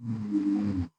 うん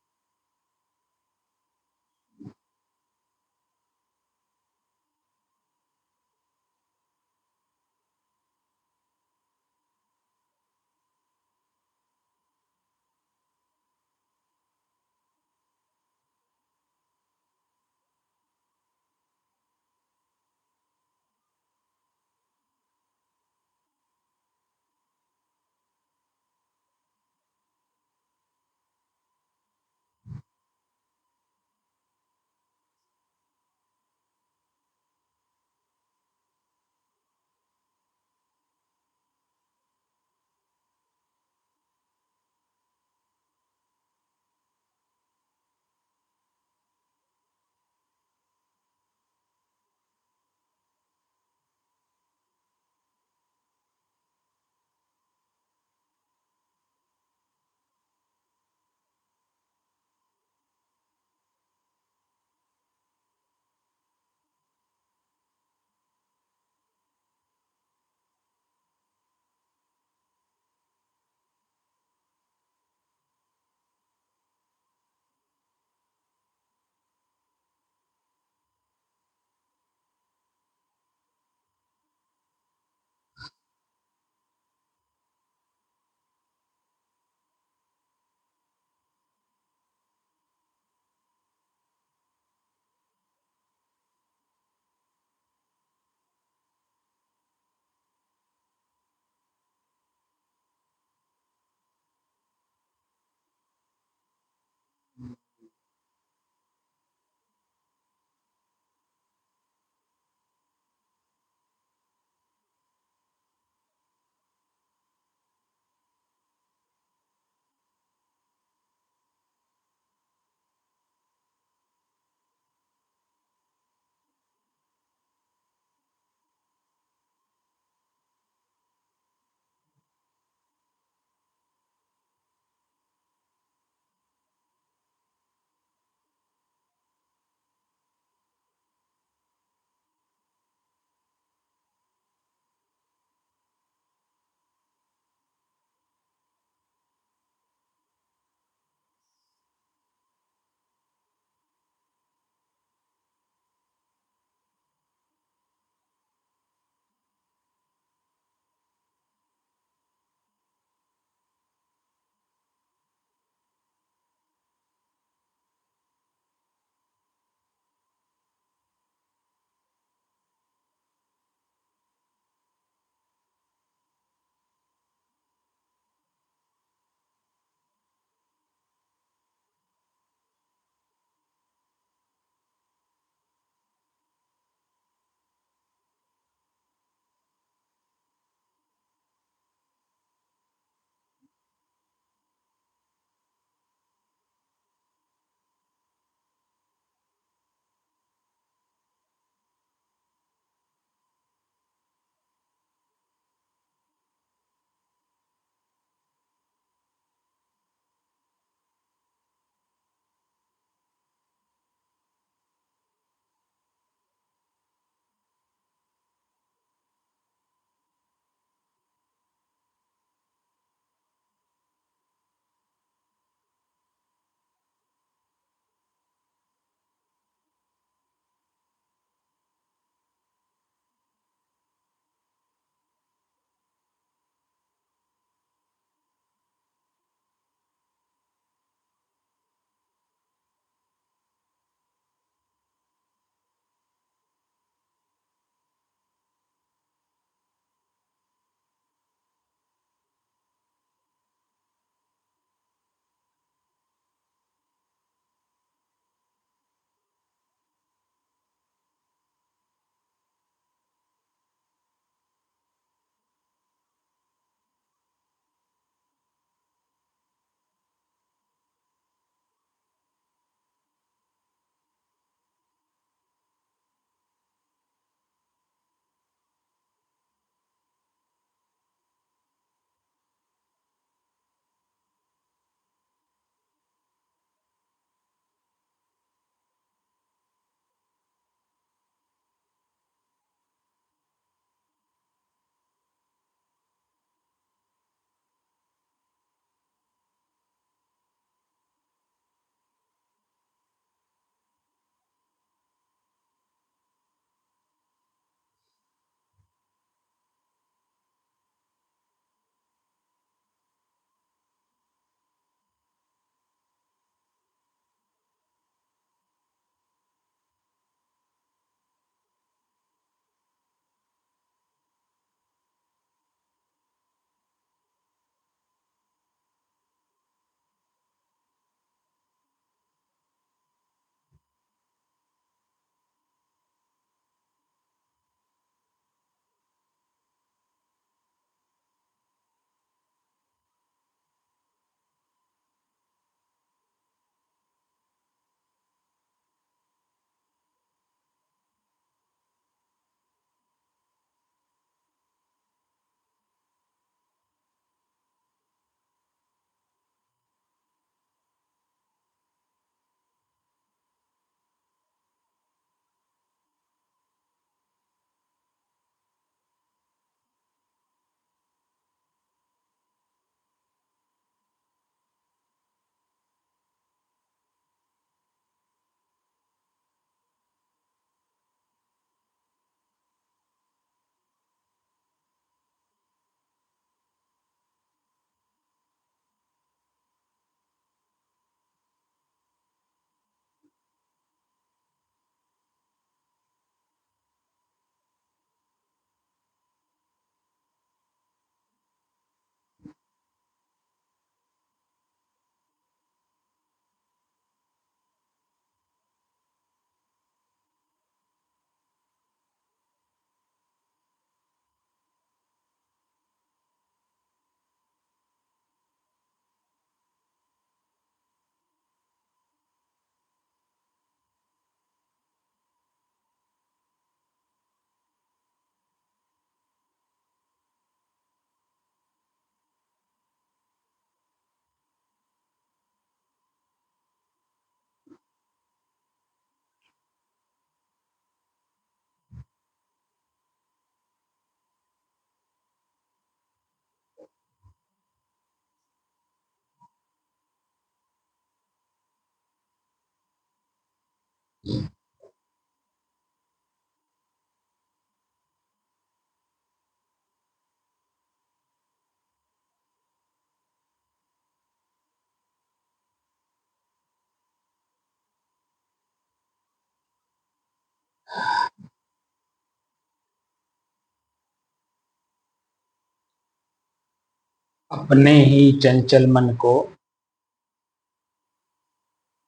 अपने ही चंचल मन को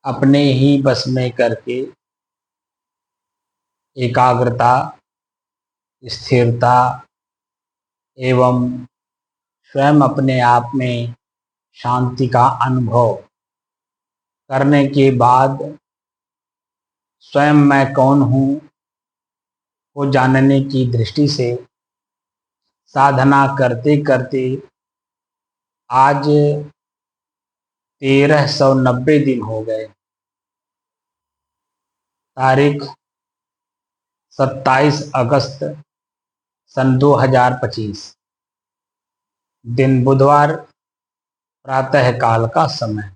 अपने ही बस में करके एकाग्रता, स्थिरता एवं स्वयं अपने आप में शांति का अनुभव करने के बाद स्वयं मैं कौन हूँ को जानने की दृष्टि से साधना करते करते आज 1390 दिन हो गए। तारीख 27 अगस्त सन 2025, दिन बुधवार, प्रातः काल का समय।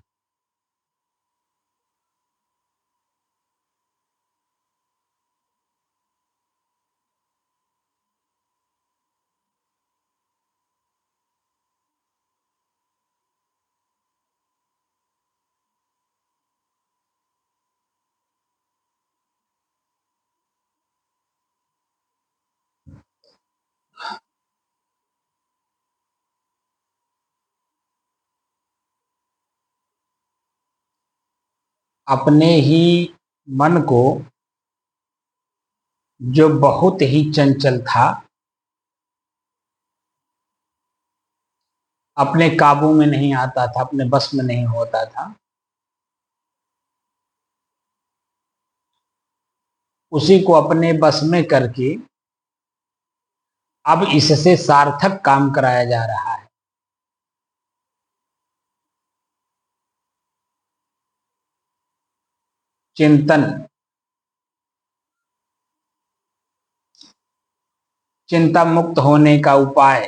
अपने ही मन को जो बहुत ही चंचल था, अपने काबू में नहीं आता था, अपने बस में नहीं होता था, उसी को अपने बस में करके अब इससे सार्थक काम कराया जा रहा है। चिंतन, चिंता मुक्त होने का उपाय,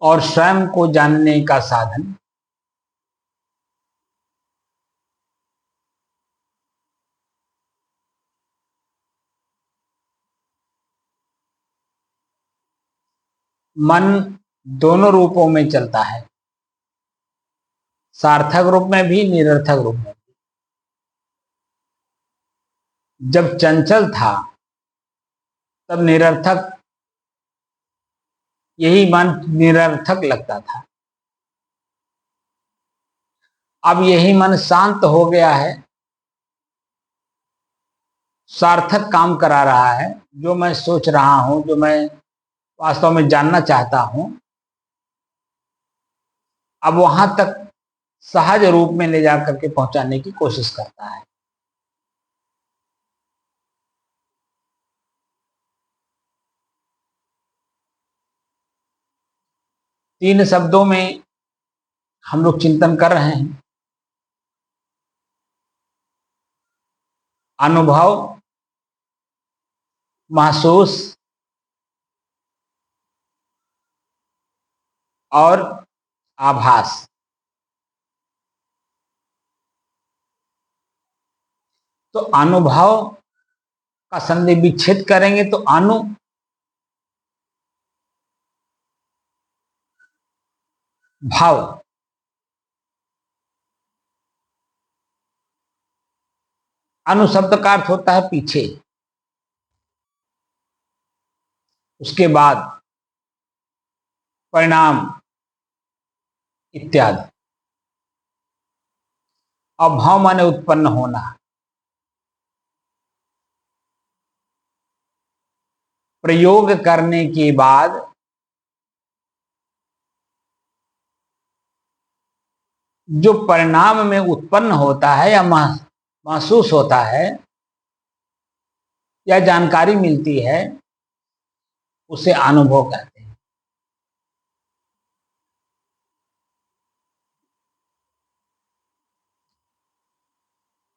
और स्वयं को जानने का साधन मन दोनों रूपों में चलता है, सार्थक रूप में भी, निरर्थक रूप में भी। जब चंचल था तब निरर्थक, यही मन निरर्थक लगता था। अब यही मन शांत हो गया है, सार्थक काम करा रहा है। जो मैं सोच रहा हूं, जो मैं वास्तव में जानना चाहता हूं, अब वहां तक सहज रूप में ले जाकर के पहुंचाने की कोशिश करता है। तीन शब्दों में हम लोग चिंतन कर रहे हैं: अनुभव, महसूस और आभास। तो अनुभव का संधि विच्छेद करेंगे तो भाव, अनु शब्द का अर्थ होता है पीछे, उसके बाद परिणाम इत्यादि। और भाव माने उत्पन्न होना। प्रयोग करने के बाद जो परिणाम में उत्पन्न होता है या महसूस होता है या जानकारी मिलती है, उसे अनुभव कहते हैं।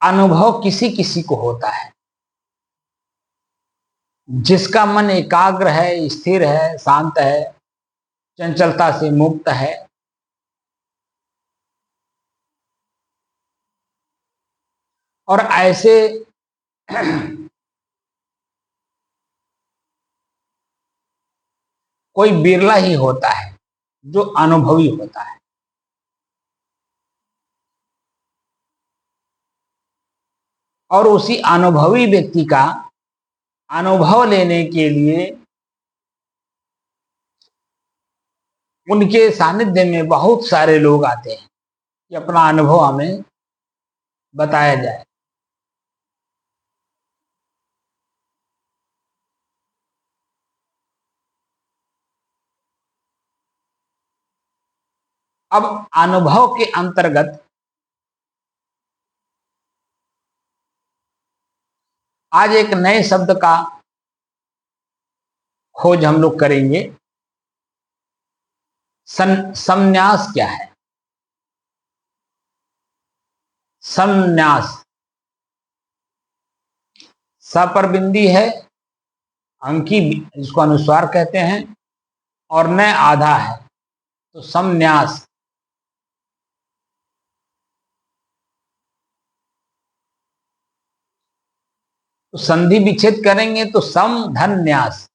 अनुभव किसी किसी को होता है, जिसका मन एकाग्र है, स्थिर है, शांत है, चंचलता से मुक्त है, और ऐसे कोई बिरला ही होता है जो अनुभवी होता है। और उसी अनुभवी व्यक्ति का अनुभव लेने के लिए उनके सानिध्य में बहुत सारे लोग आते हैं कि अपना अनुभव हमें बताया जाए। अब अनुभव के अंतर्गत आज एक नए शब्द का खोज हम लोग करेंगे। संन्यास क्या है? संन्यास स पर बिंदी है, अंकी जिसको अनुस्वार कहते हैं, और न आधा है, तो संन्यास। तो संधि विच्छेद करेंगे तो सम धन न्यास।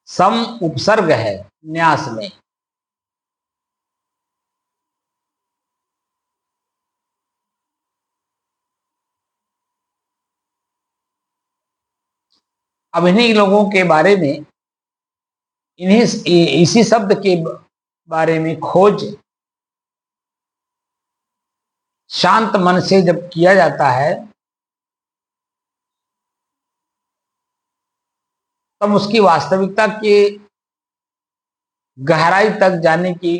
सम उपसर्ग है न्यास में। अब इन्हीं लोगों के बारे में, इसी शब्द के बारे में खोज शांत मन से जब किया जाता है तब उसकी वास्तविकता के गहराई तक जाने की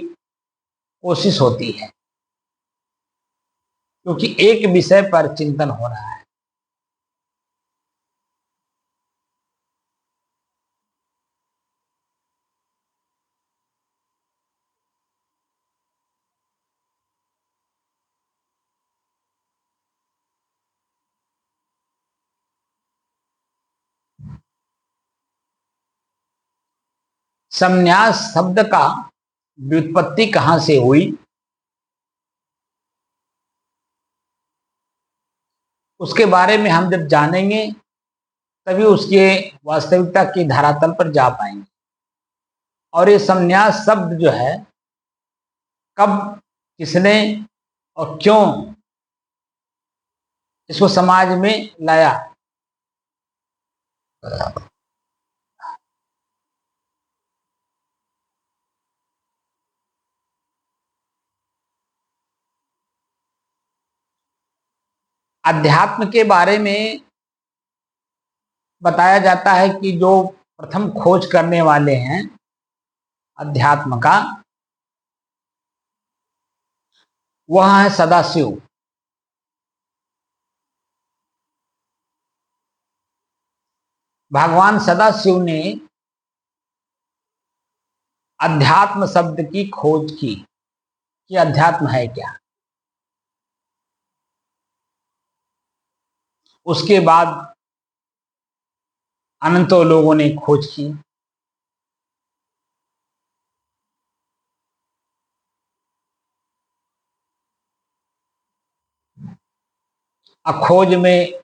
कोशिश होती है, क्योंकि एक विषय पर चिंतन हो रहा है। संन्यास शब्द का व्युत्पत्ति कहां से हुई, उसके बारे में हम जब जानेंगे तभी उसके वास्तविकता की धरातल पर जा पाएंगे। और ये संन्यास शब्द जो है, कब, किसने और क्यों इसको समाज में लाया, अध्यात्म के बारे में बताया जाता है कि जो प्रथम खोज करने वाले हैं अध्यात्म का, वह है सदाशिव। भगवान सदाशिव ने अध्यात्म शब्द की खोज की कि अध्यात्म है क्या। उसके बाद अनंतों लोगों ने खोज की। अब खोज में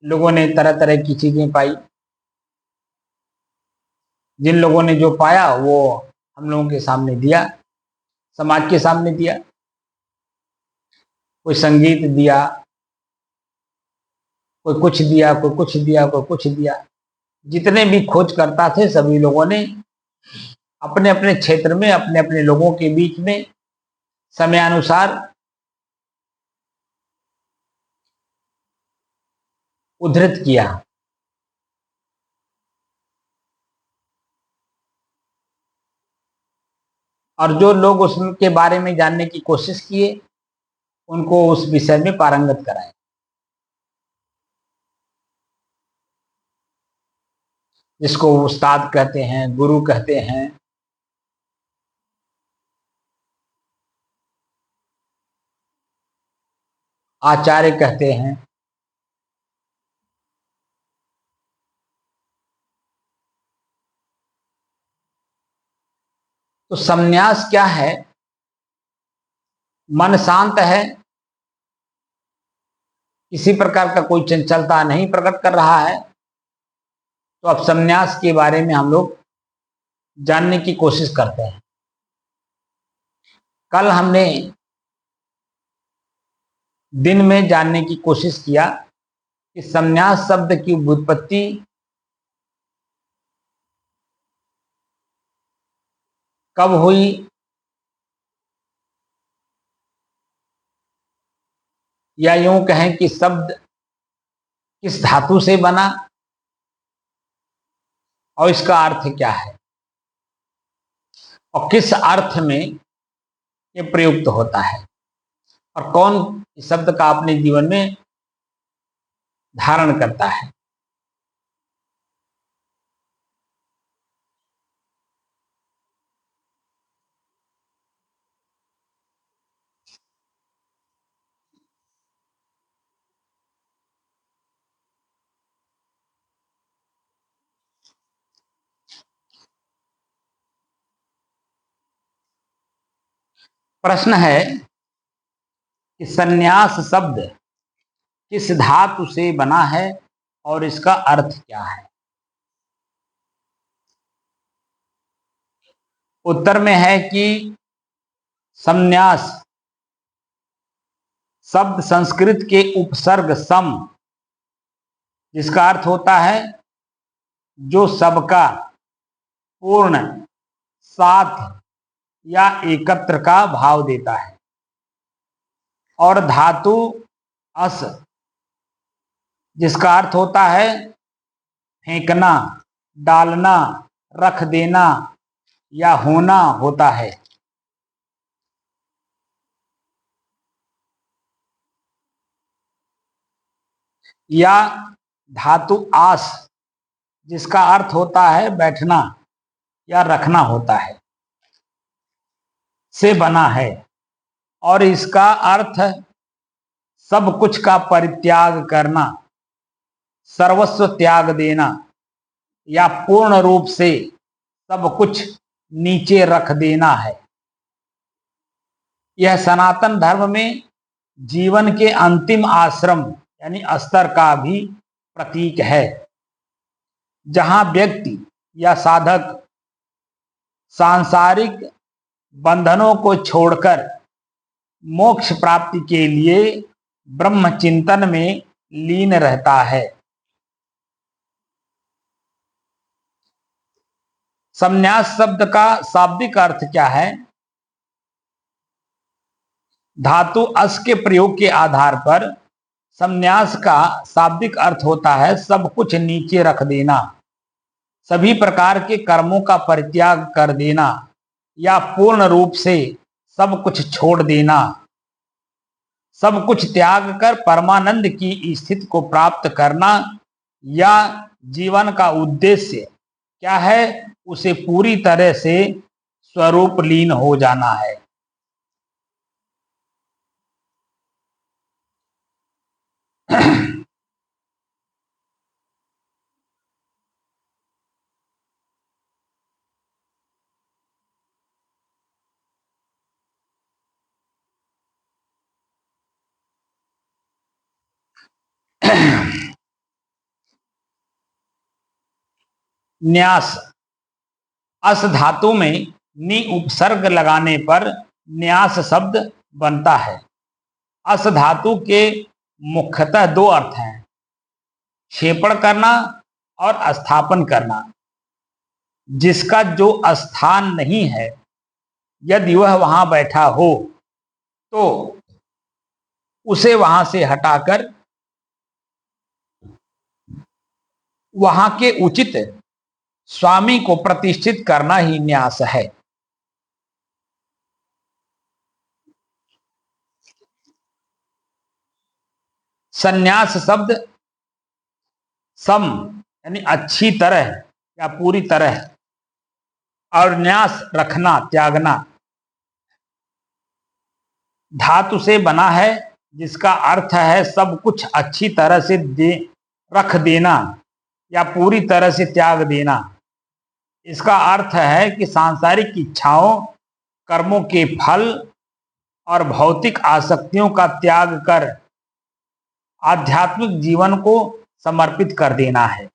लोगों ने तरह तरह की चीजें पाई। जिन लोगों ने जो पाया वो हम लोगों के सामने दिया, समाज के सामने दिया। कोई संगीत दिया, कोई कुछ दिया, कोई कुछ दिया, कोई कुछ दिया। जितने भी खोज करता थे सभी लोगों ने अपने अपने क्षेत्र में, अपने अपने लोगों के बीच में समयानुसार उद्धृत किया। और जो लोग उसके बारे में जानने की कोशिश किए उनको उस विषय में पारंगत कराए। जिसको उस्ताद कहते हैं, गुरु कहते हैं, आचार्य कहते हैं। तो संन्यास क्या है? मन शांत है, किसी प्रकार का कोई चंचलता नहीं प्रकट कर रहा है, तो अब संन्यास के बारे में हम लोग जानने की कोशिश करते हैं। कल हमने दिन में जानने की कोशिश किया कि संन्यास शब्द की व्युत्पत्ति कब हुई, या यूं कहें कि शब्द किस धातु से बना और इसका अर्थ क्या है, और किस अर्थ में ये प्रयुक्त होता है, और कौन इस शब्द का अपने जीवन में धारण करता है। प्रश्न है कि संन्यास शब्द किस धातु से बना है और इसका अर्थ क्या है। उत्तर में है कि संन्यास शब्द संस्कृत के उपसर्ग सम, जिसका अर्थ होता है जो सबका, पूर्ण, साथ या एकत्र का भाव देता है, और धातु अस, जिसका अर्थ होता है फेंकना, डालना, रख देना या होना होता है। या धातु आस, जिसका अर्थ होता है बैठना या रखना होता है, से बना है, और इसका अर्थ सब कुछ का परित्याग करना, सर्वस्व त्याग देना, या पूर्ण रूप से सब कुछ नीचे रख देना है। यह सनातन धर्म में जीवन के अंतिम आश्रम यानी स्तर का भी प्रतीक है, जहां व्यक्ति या साधक सांसारिक बंधनों को छोड़कर मोक्ष प्राप्ति के लिए ब्रह्म चिंतन में लीन रहता है। संन्यास शब्द का शाब्दिक अर्थ क्या है। धातु अस के प्रयोग के आधार पर संन्यास का शाब्दिक अर्थ होता है सब कुछ नीचे रख देना, सभी प्रकार के कर्मों का परित्याग कर देना, या पूर्ण रूप से सब कुछ छोड़ देना। सब कुछ त्याग कर परमानंद की स्थिति को प्राप्त करना, या जीवन का उद्देश्य क्या है उसे पूरी तरह से स्वरूप लीन हो जाना है। न्यास, अस धातु में नि उपसर्ग लगाने पर न्यास शब्द बनता है। अस धातु के मुख्यतः दो अर्थ हैं, क्षेपण करना और स्थापन करना। जिसका जो स्थान नहीं है, यदि वह वहां बैठा हो तो उसे वहां से हटाकर वहां के उचित स्वामी को प्रतिष्ठित करना ही न्यास है। संन्यास शब्द सम यानी अच्छी तरह या पूरी तरह, और न्यास रखना, त्यागना, धातु से बना है, जिसका अर्थ है सब कुछ अच्छी तरह से रख देना या पूरी तरह से त्याग देना। इसका अर्थ है कि सांसारिक इच्छाओं, कर्मों के फल और भौतिक आसक्तियों का त्याग कर आध्यात्मिक जीवन को समर्पित कर देना है।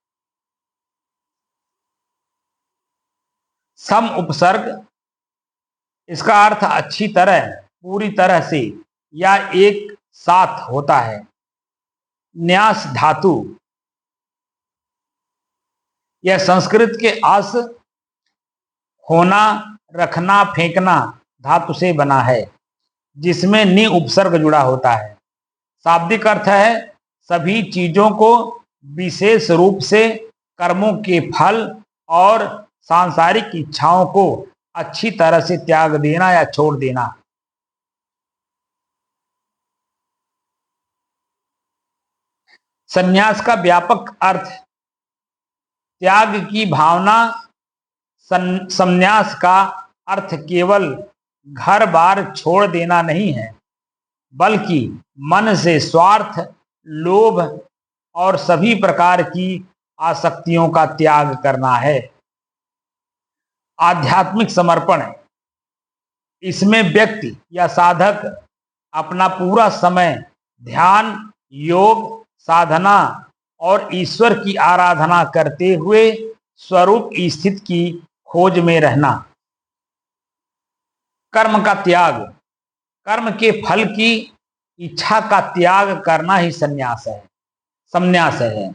सम उपसर्ग, इसका अर्थ अच्छी तरह, पूरी तरह से या एक साथ होता है। न्यास धातु, यह संस्कृत के अस होना, रखना, फेंकना धातु से बना है, जिसमें नि उपसर्ग जुड़ा होता है। शाब्दिक अर्थ है सभी चीजों को विशेष रूप से कर्मों के फल और सांसारिक इच्छाओं को अच्छी तरह से त्याग देना या छोड़ देना। संन्यास का व्यापक अर्थ त्याग की भावना। संन्यास का अर्थ केवल घर बार छोड़ देना नहीं है, बल्कि मन से स्वार्थ, लोभ और सभी प्रकार की आसक्तियों का त्याग करना है। आध्यात्मिक समर्पण है। इसमें व्यक्ति या साधक अपना पूरा समय ध्यान, योग, साधना और ईश्वर की आराधना करते हुए स्वरूप स्थिति की खोज में रहना। कर्म का त्याग, कर्म के फल की इच्छा का त्याग करना ही संन्यास है।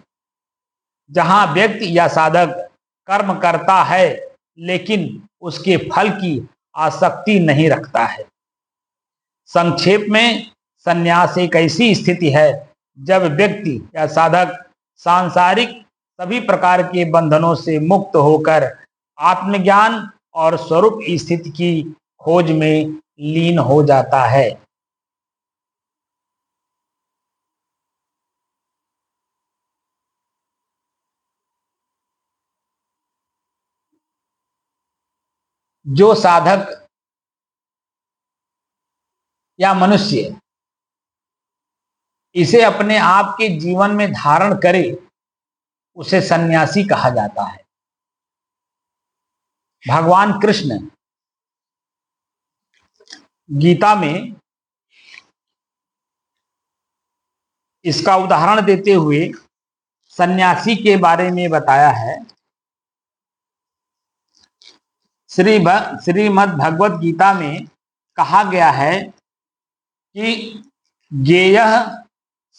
जहां व्यक्ति या साधक कर्म करता है लेकिन उसके फल की आसक्ति नहीं रखता है। संक्षेप में, संन्यास एक ऐसी स्थिति है जब व्यक्ति या साधक सांसारिक सभी प्रकार के बंधनों से मुक्त होकर आत्मज्ञान और स्वरूप स्थिति की खोज में लीन हो जाता है। जो साधक या मनुष्य इसे अपने आप के जीवन में धारण करे, उसे सन्यासी कहा जाता है। भगवान कृष्ण गीता में इसका उदाहरण देते हुए सन्यासी के बारे में बताया है। श्रीमद् भगवत गीता में कहा गया है कि ज्ञेयः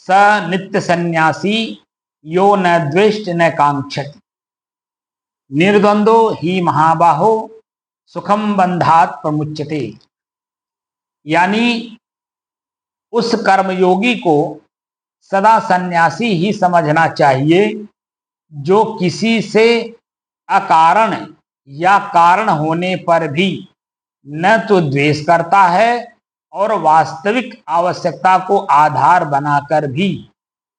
स नित्य सन्यासी यो न द्वेष्ट न कांक्षति, निर्द्वंदो ही महाबाहो सुखम बंधात प्रमुच्यते। यानी उस कर्मयोगी को सदा सन्यासी ही समझना चाहिए जो किसी से अकारण या कारण होने पर भी न तो द्वेष करता है और वास्तविक आवश्यकता को आधार बनाकर भी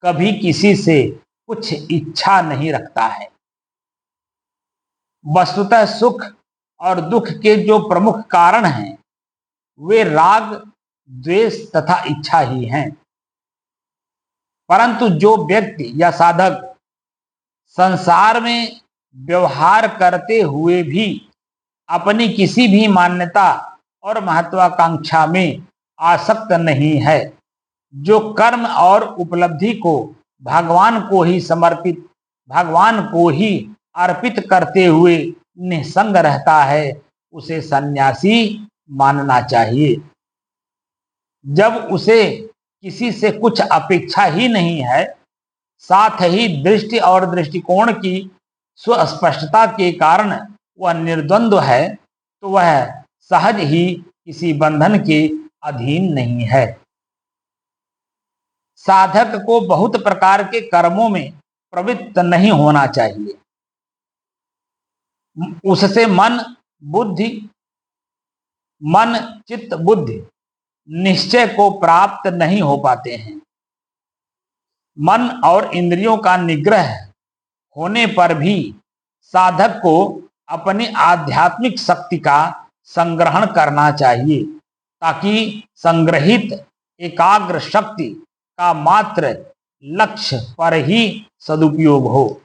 कभी किसी से कुछ इच्छा नहीं रखता है। वस्तुतः सुख और दुख के जो प्रमुख कारण हैं वे राग, द्वेष तथा इच्छा ही हैं। परंतु जो व्यक्ति या साधक संसार में व्यवहार करते हुए भी अपनी किसी भी मान्यता और महत्वाकांक्षा में आसक्त नहीं है, जो कर्म और उपलब्धि को भगवान को ही अर्पित करते हुए निसंग रहता है, उसे सन्यासी मानना चाहिए। जब उसे किसी से कुछ अपेक्षा ही नहीं है, साथ ही दृष्टि और दृष्टिकोण की सुस्पष्टता के कारण वह निर्द्वंद्व है, तो वह सहज ही किसी बंधन के अधीन नहीं है। साधक को बहुत प्रकार के कर्मों में प्रवृत्त नहीं होना चाहिए। उससे मन, चित्त, बुद्धि निश्चय को प्राप्त नहीं हो पाते हैं। मन और इंद्रियों का निग्रह होने पर भी साधक को अपनी आध्यात्मिक शक्ति का संग्रहण करना चाहिए, ताकि संग्रहित एकाग्र शक्ति का मात्र लक्ष्य पर ही सदुपयोग हो।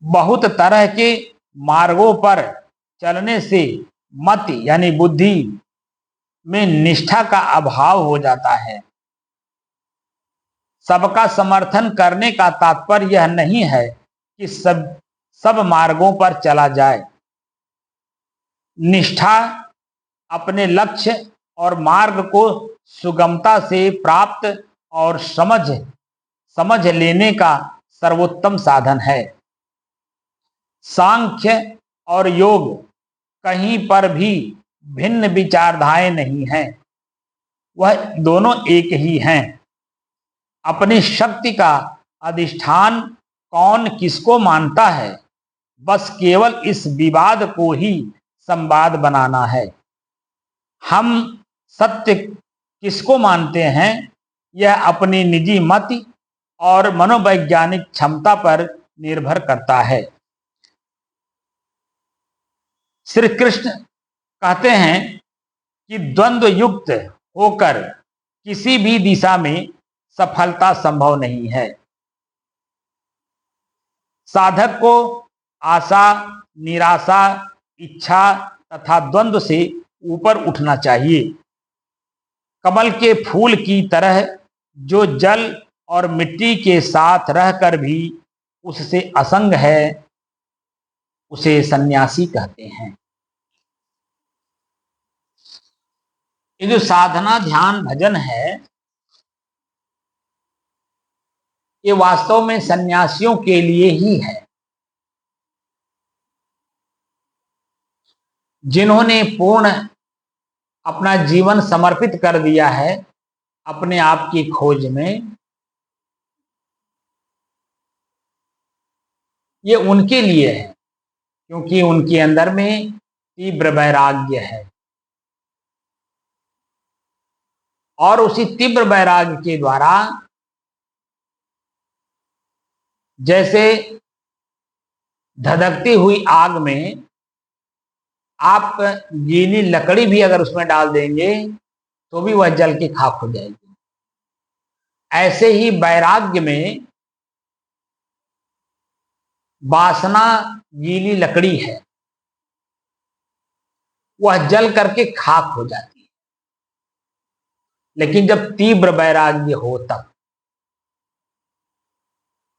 बहुत तरह के मार्गों पर चलने से मति यानी बुद्धि में निष्ठा का अभाव हो जाता है। सबका समर्थन करने का तात्पर्य यह नहीं है कि सब मार्गों पर चला जाए। निष्ठा अपने लक्ष्य और मार्ग को सुगमता से प्राप्त और समझ लेने का सर्वोत्तम साधन है। सांख्य और योग कहीं पर भी भिन्न विचारधाराएं नहीं हैं, वह दोनों एक ही हैं। अपनी शक्ति का अधिष्ठान कौन किसको मानता है, बस केवल इस विवाद को ही संवाद बनाना है। हम सत्य किसको मानते हैं, यह अपनी निजी मत और मनोवैज्ञानिक क्षमता पर निर्भर करता है। श्री कृष्ण कहते हैं कि द्वंद्व युक्त होकर किसी भी दिशा में सफलता संभव नहीं है। साधक को आशा, निराशा, इच्छा तथा द्वंद्व से ऊपर उठना चाहिए। कमल के फूल की तरह जो जल और मिट्टी के साथ रहकर भी उससे असंग है, उसे सन्यासी कहते हैं। ये जो साधना, ध्यान, भजन है, ये वास्तव में सन्यासियों के लिए ही है, जिन्होंने पूर्ण अपना जीवन समर्पित कर दिया है अपने आप की खोज में। ये उनके लिए है, क्योंकि उनके अंदर में तीव्र वैराग्य है, और उसी तीव्र वैराग्य के द्वारा जैसे धधकती हुई आग में आप गीली लकड़ी भी अगर उसमें डाल देंगे तो भी वह जल के खाक हो जाएगी, ऐसे ही वैराग्य में वासना गीली लकड़ी है, वह जल करके खाक हो जाती है। लेकिन जब तीव्र वैराग्य हो तब,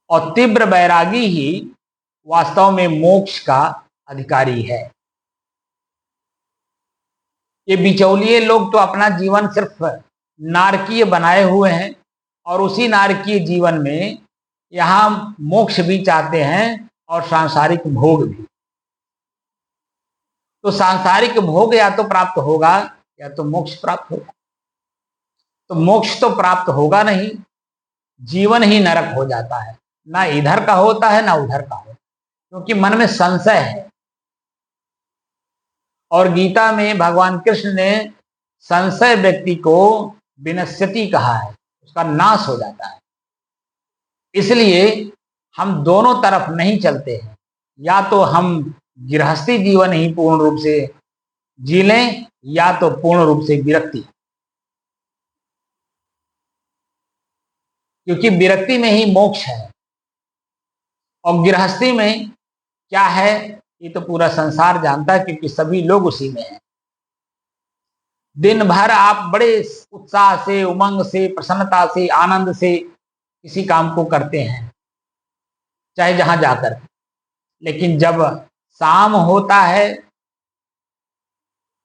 और तीव्र वैरागी ही वास्तव में मोक्ष का अधिकारी है। ये बिचौलिए लोग तो अपना जीवन सिर्फ नारकीय बनाए हुए हैं, और उसी नारकीय जीवन में यहां मोक्ष भी चाहते हैं और सांसारिक भोग भी। तो सांसारिक भोग या तो प्राप्त होगा या तो मोक्ष प्राप्त होगा। तो मोक्ष तो प्राप्त होगा नहीं, जीवन ही नरक हो जाता है, ना इधर का होता है ना उधर का हो, क्योंकि मन में संशय है। और गीता में भगवान कृष्ण ने संशय व्यक्ति को विनश्यति कहा है, उसका नाश हो जाता है। इसलिए हम दोनों तरफ नहीं चलते हैं, या तो हम गृहस्थी जीवन ही पूर्ण रूप से जी लें या तो पूर्ण रूप से विरक्ति, क्योंकि विरक्ति में ही मोक्ष है। और गृहस्थी में क्या है ये तो पूरा संसार जानता है, क्योंकि सभी लोग उसी में हैं। दिन भर आप बड़े उत्साह से, उमंग से, प्रसन्नता से, आनंद से किसी काम को करते हैं, चाहे जहां जाकर, लेकिन जब शाम होता है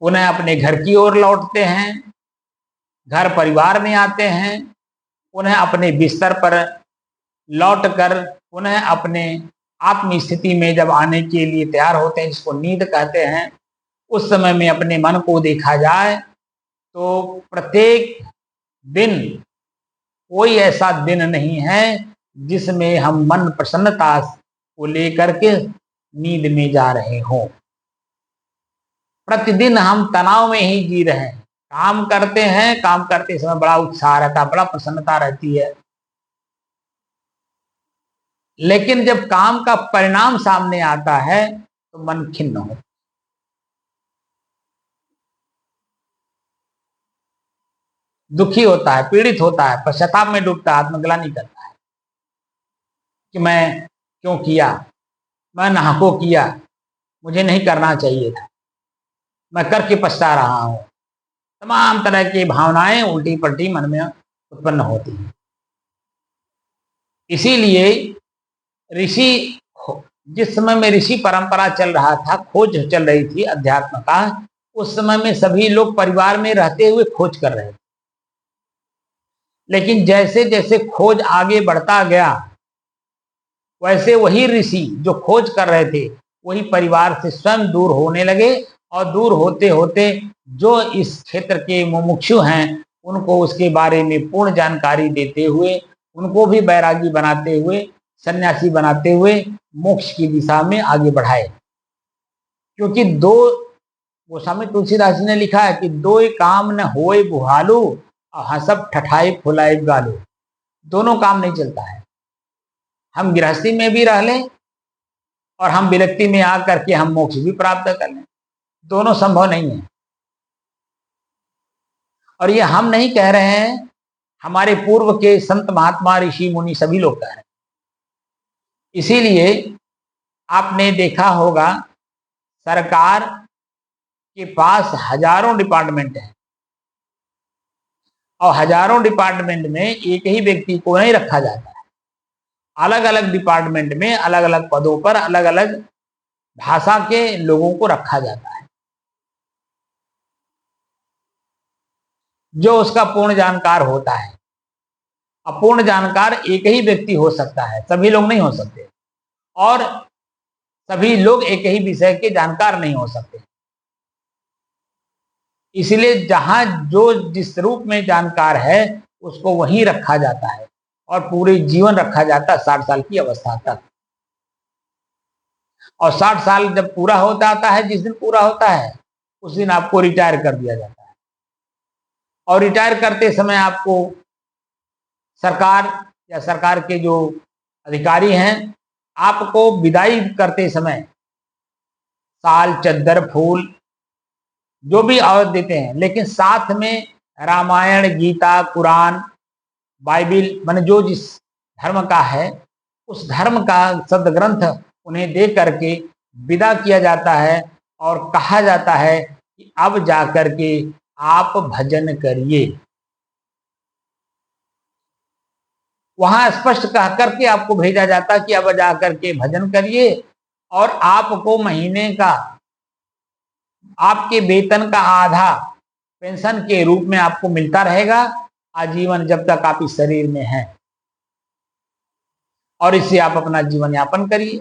उन्हें अपने घर की ओर लौटते हैं, घर परिवार में आते हैं, उन्हें अपने बिस्तर पर लौटकर उन्हें अपने आत्म स्थिति में जब आने के लिए तैयार होते हैं, जिसको नींद कहते हैं, उस समय में अपने मन को देखा जाए तो प्रत्येक दिन कोई ऐसा दिन नहीं है जिसमें हम मन प्रसन्नता को लेकर के नींद में जा रहे हों। प्रतिदिन हम तनाव में ही जी रहे हैं। काम करते हैं, काम करते समय बड़ा उत्साह रहता है, बड़ा प्रसन्नता रहती है, लेकिन जब काम का परिणाम सामने आता है तो मन खिन्न हो, दुखी होता है, पीड़ित होता है, पश्चाताप में डूबता है, आत्मग्लानि करता है कि मैं क्यों किया, मैं नाहको किया, मुझे नहीं करना चाहिए था, मैं करके पछता रहा हूं। तमाम तरह की भावनाएं उल्टी पलटी मन में उत्पन्न होती हैं। इसीलिए ऋषि, जिस समय में ऋषि परंपरा चल रहा था, खोज चल रही थी अध्यात्म का, उस समय में सभी लोग परिवार में रहते हुए खोज कर रहे थे। लेकिन जैसे जैसे खोज आगे बढ़ता गया, वैसे वही ऋषि जो खोज कर रहे थे वही परिवार से स्वयं दूर होने लगे, और दूर होते होते जो इस क्षेत्र के मुमुक्षु हैं उनको उसके बारे में पूर्ण जानकारी देते हुए, उनको भी बैरागी बनाते हुए, सन्यासी बनाते हुए मोक्ष की दिशा में आगे बढ़ाए। क्योंकि दो, गोस्वामी तुलसीदास जी ने लिखा है कि दो काम न होए बुहालू और हंसब ठठाई फुलाए गालू। दोनों काम नहीं चलता है। हम गृहस्थी में भी रह लें और हम विरक्ति में आकर के हम मोक्ष भी प्राप्त कर लें, दोनों संभव नहीं है। और ये हम नहीं कह रहे हैं, हमारे पूर्व के संत महात्मा ऋषि मुनि सभी लोग कह रहे हैं। इसीलिए आपने देखा होगा सरकार के पास हजारों डिपार्टमेंट हैं, और हजारों डिपार्टमेंट में एक ही व्यक्ति को नहीं रखा जाता है। अलग अलग डिपार्टमेंट में अलग अलग पदों पर अलग अलग भाषा के लोगों को रखा जाता है, जो उसका पूर्ण जानकार होता है। अपूर्ण जानकार एक ही व्यक्ति हो सकता है, सभी लोग नहीं हो सकते, और सभी लोग एक ही विषय के जानकार नहीं हो सकते। इसलिए जहां जो जिस रूप में जानकार है उसको वहीं रखा जाता है, और पूरे जीवन रखा जाता है 60 साल की अवस्था तक। और 60 साल जब पूरा होता आता है, जिस दिन पूरा होता है उस दिन आपको रिटायर कर दिया जाता है। और रिटायर करते समय आपको सरकार या सरकार के जो अधिकारी हैं आपको विदाई करते समय साल, चद्दर, फूल जो भी आवत देते हैं, लेकिन साथ में रामायण, गीता, कुरान, बाइबिल, माने जो जिस धर्म का है उस धर्म का सदग्रंथ उन्हें दे करके विदा किया जाता है, और कहा जाता है कि अब जाकर के आप भजन करिए। वहां स्पष्ट कह करके आपको भेजा जाता है कि अब जाकर के भजन करिए, और आपको महीने का आपके वेतन का आधा पेंशन के रूप में आपको मिलता रहेगा आजीवन, जब तक आप इस शरीर में हैं, और इससे आप अपना जीवन यापन करिए।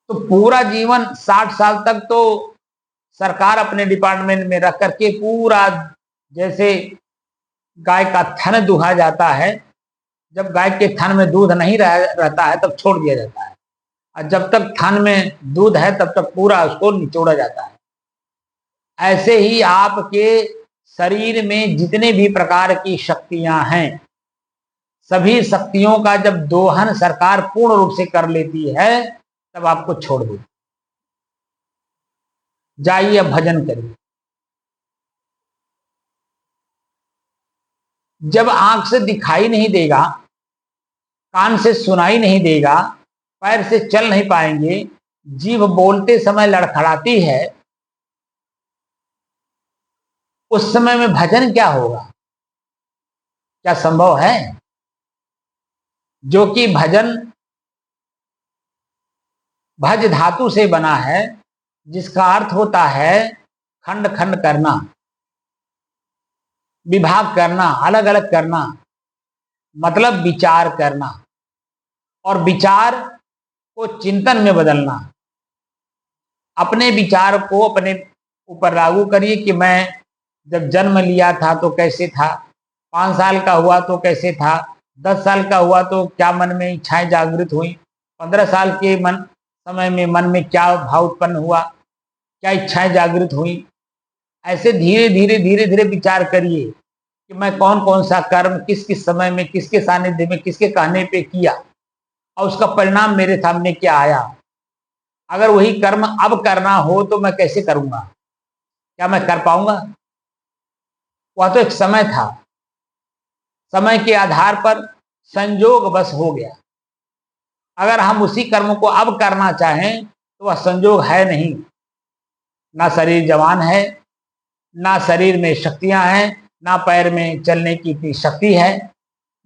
तो पूरा जीवन 60 साल तक तो सरकार अपने डिपार्टमेंट में रख करके पूरा, जैसे गाय का थन दुहा जाता है, जब गाय के थन में दूध नहीं रहता है तब छोड़ दिया जाता है, और जब तक थन में दूध है तब तक पूरा उसको निचोड़ा जाता है। ऐसे ही आपके शरीर में जितने भी प्रकार की शक्तियां हैं, सभी शक्तियों का जब दोहन सरकार पूर्ण रूप से कर लेती है तब आपको छोड़ देती, जाइए अब भजन करिए। जब आंख से दिखाई नहीं देगा, कान से सुनाई नहीं देगा, पैर से चल नहीं पाएंगे, जीभ बोलते समय लड़खड़ाती है, उस समय में भजन क्या होगा? क्या संभव है? जो कि भजन भज धातु से बना है, जिसका अर्थ होता है खंड खंड करना, विभाग करना, अलग अलग करना, मतलब विचार करना, और विचार को चिंतन में बदलना। अपने विचार को अपने ऊपर लागू करिए कि मैं जब जन्म लिया था तो कैसे था, 5 साल का हुआ तो कैसे था, 10 साल का हुआ तो क्या मन में इच्छाएं जागृत हुई, 15 साल के समय में मन में क्या भाव उत्पन्न हुआ, क्या इच्छाएं जागृत हुई। ऐसे धीरे धीरे धीरे धीरे विचार करिए कि मैं कौन कौन सा कर्म किस किस समय में, किसके सानिध्य में, किसके कहने पे किया, और उसका परिणाम मेरे सामने क्या आया। अगर वही कर्म अब करना हो तो मैं कैसे करूंगा? क्या मैं कर पाऊंगा? वह तो एक समय था, समय के आधार पर संजोग बस हो गया। अगर हम उसी कर्म को अब करना चाहें तो वह संजोग है नहीं, ना शरीर जवान है, ना शरीर में शक्तियां हैं, ना पैर में चलने की इतनी शक्ति है,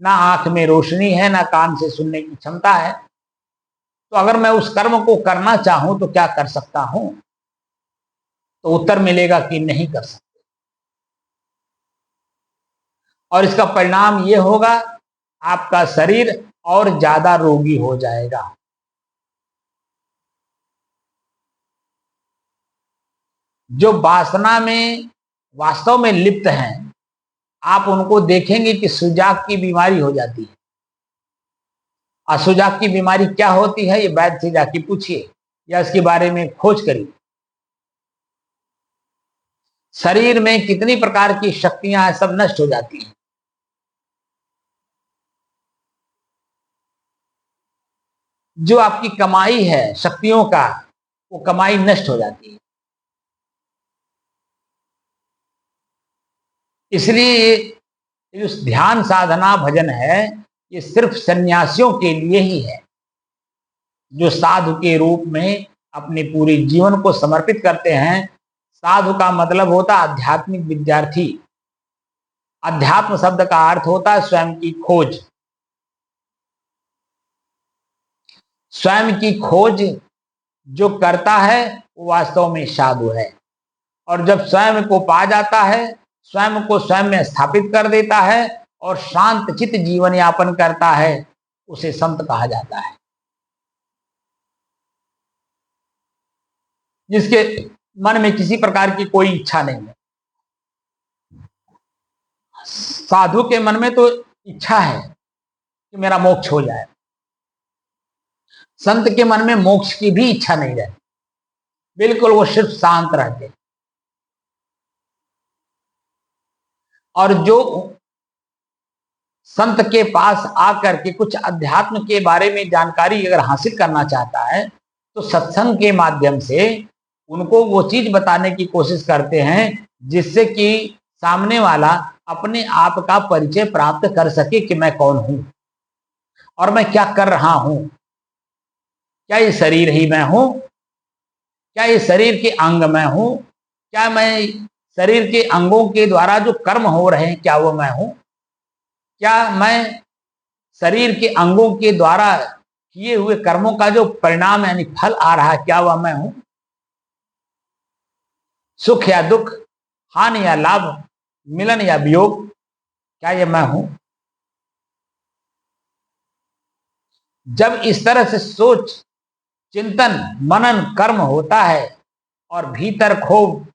ना आंख में रोशनी है, ना कान से सुनने की क्षमता है। तो अगर मैं उस कर्म को करना चाहूं तो क्या कर सकता हूं? तो उत्तर मिलेगा कि नहीं कर सकते, और इसका परिणाम ये होगा आपका शरीर और ज्यादा रोगी हो जाएगा। जो वासना में वास्तव में लिप्त हैं, आप उनको देखेंगे कि सुजाक की बीमारी हो जाती है। असुजाक की बीमारी क्या होती है, ये वैद्य से जाके पूछिए या इसके बारे में खोज करिए। शरीर में कितनी प्रकार की शक्तियां हैं, सब नष्ट हो जाती हैं। जो आपकी कमाई है शक्तियों का, वो कमाई नष्ट हो जाती है। इसलिए ये जो ध्यान साधना भजन है, ये सिर्फ सन्यासियों के लिए ही है, जो साधु के रूप में अपने पूरे जीवन को समर्पित करते हैं। साधु का मतलब होता आध्यात्मिक विद्यार्थी। अध्यात्म शब्द का अर्थ होता है स्वयं की खोज। स्वयं की खोज जो करता है वो वास्तव में साधु है। और जब स्वयं को पा जाता है, स्वयं को स्वयं में स्थापित कर देता है और शांत चित्त जीवन यापन करता है, उसे संत कहा जाता है। जिसके मन में किसी प्रकार की कोई इच्छा नहीं है। साधु के मन में तो इच्छा है कि मेरा मोक्ष हो जाए। संत के मन में मोक्ष की भी इच्छा नहीं रहती, बिल्कुल वो सिर्फ शांत रहते। और जो संत के पास आकर के कुछ अध्यात्म के बारे में जानकारी अगर हासिल करना चाहता है, तो सत्संग के माध्यम से उनको वो चीज बताने की कोशिश करते हैं जिससे कि सामने वाला अपने आप का परिचय प्राप्त कर सके कि मैं कौन हूं और मैं क्या कर रहा हूं। क्या ये शरीर ही मैं हूं? क्या ये शरीर के अंग मैं हूं? क्या मैं शरीर के अंगों के द्वारा जो कर्म हो रहे हैं, क्या वो मैं हूं? क्या मैं शरीर के अंगों के द्वारा किए हुए कर्मों का जो परिणाम यानी फल आ रहा है, क्या वह मैं हूं? सुख या दुख, हानि या लाभ, मिलन या वियोग, क्या ये मैं हूं? जब इस तरह से सोच, चिंतन, मनन, कर्म होता है और भीतर खूब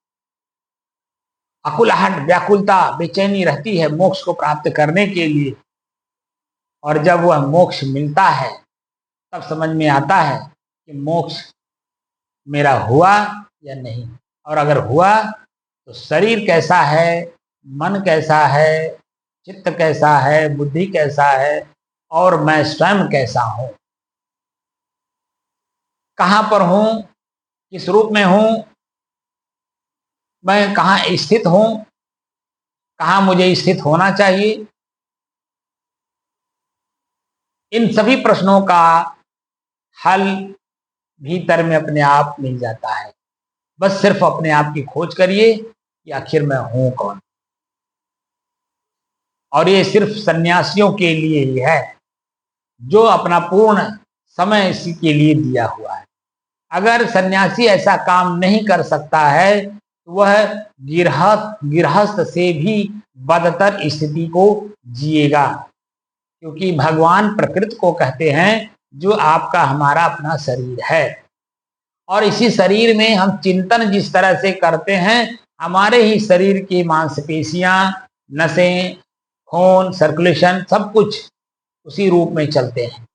अकुलाहट, व्याकुलता, बेचैनी रहती है मोक्ष को प्राप्त करने के लिए, और जब वह मोक्ष मिलता है तब समझ में आता है कि मोक्ष मेरा हुआ या नहीं। और अगर हुआ तो शरीर कैसा है, मन कैसा है, चित्त कैसा है, बुद्धि कैसा है, और मैं स्वयं कैसा हूं, कहां पर हूं, किस रूप में हूं, मैं कहां स्थित हूं, कहां मुझे स्थित होना चाहिए। इन सभी प्रश्नों का हल भीतर में अपने आप मिल जाता है। बस सिर्फ अपने आप की खोज करिए कि आखिर मैं हूं कौन। और ये सिर्फ सन्यासियों के लिए ही है, जो अपना पूर्ण समय इसी के लिए दिया हुआ है। अगर सन्यासी ऐसा काम नहीं कर सकता है तो वह गृहस्थ से भी बदतर स्थिति को जिएगा। क्योंकि भगवान प्रकृति को कहते हैं जो आपका हमारा अपना शरीर है, और इसी शरीर में हम चिंतन जिस तरह से करते हैं, हमारे ही शरीर की मांसपेशियां, नसें, खून सर्कुलेशन सब कुछ उसी रूप में चलते हैं।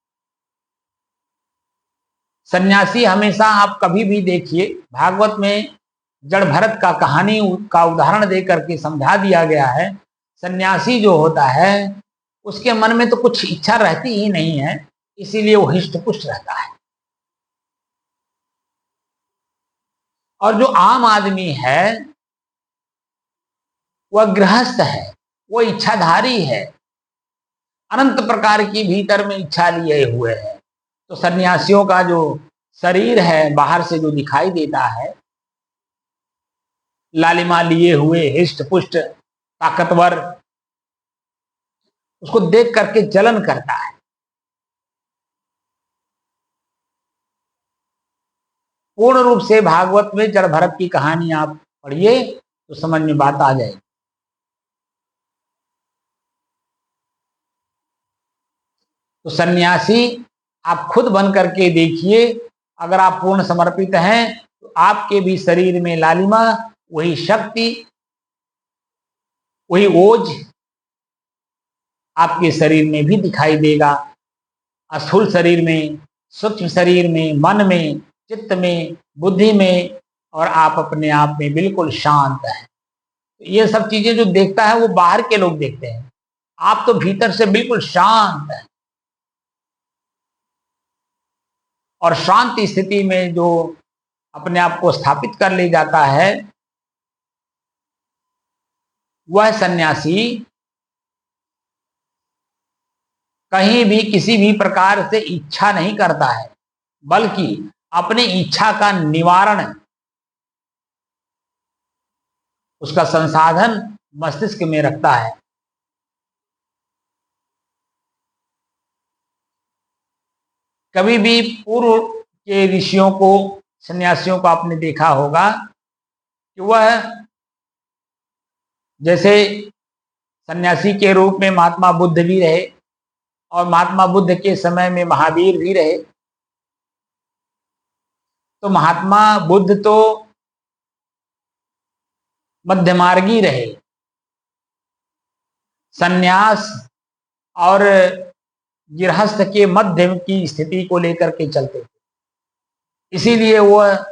सन्यासी हमेशा, आप कभी भी देखिए, भागवत में जड़ भरत का कहानी का उदाहरण देकर के समझा दिया गया है। सन्यासी जो होता है उसके मन में तो कुछ इच्छा रहती ही नहीं है, इसीलिए वो हिष्ट पुष्ट रहता है। और जो आम आदमी है वह गृहस्थ है, वो इच्छाधारी है, अनंत प्रकार की भीतर में इच्छा लिए हुए है। तो सन्यासियों का जो शरीर है बाहर से जो दिखाई देता है, लालिमा लिए हुए, हिष्ट पुष्ट, ताकतवर, उसको देख करके जलन करता है। पूर्ण रूप से भागवत में जड़ भरत की कहानी आप पढ़िए तो समझ में बात आ जाएगी। तो सन्यासी आप खुद बन करके देखिए, अगर आप पूर्ण समर्पित हैं तो आपके भी शरीर में लालिमा, वही शक्ति, वही ओज आपके शरीर में भी दिखाई देगा। स्थूल शरीर में, सूक्ष्म शरीर में, मन में, चित्त में, बुद्धि में, और आप अपने आप में बिल्कुल शांत हैं। ये सब चीजें जो देखता है वो बाहर के लोग देखते हैं, आप तो भीतर से बिल्कुल शांत हैं। और शांति स्थिति में जो अपने आप को स्थापित कर ले जाता है, वह सन्यासी कहीं भी किसी भी प्रकार से इच्छा नहीं करता है, बल्कि अपनी इच्छा का निवारण, उसका संसाधन मस्तिष्क में रखता है। कभी भी पूर्व के ऋषियों को, सन्यासियों को आपने देखा होगा कि वह जैसे सन्यासी के रूप में महात्मा बुद्ध भी रहे, और महात्मा बुद्ध के समय में महावीर भी रहे। तो महात्मा बुद्ध तो मध्यमार्गी रहे, सन्यास और गृहस्थ के मध्य की स्थिति को लेकर के चलते थे। इसीलिए वह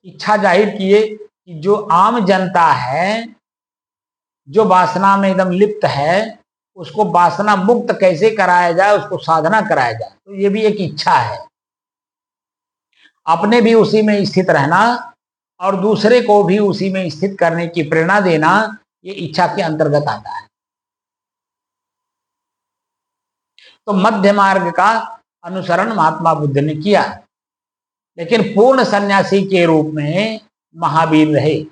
इच्छा जाहिर किए कि जो आम जनता है, जो वासना में एकदम लिप्त है, उसको वासना मुक्त कैसे कराया जाए, उसको साधना कराया जाए। तो ये भी एक इच्छा है, अपने भी उसी में स्थित रहना और दूसरे को भी उसी में स्थित करने की प्रेरणा देना, ये इच्छा के अंतर्गत आता है। तो मध्य मार्ग का अनुसरण महात्मा बुद्ध ने किया, लेकिन पूर्ण सन्यासी के रूप में महावीर रहे।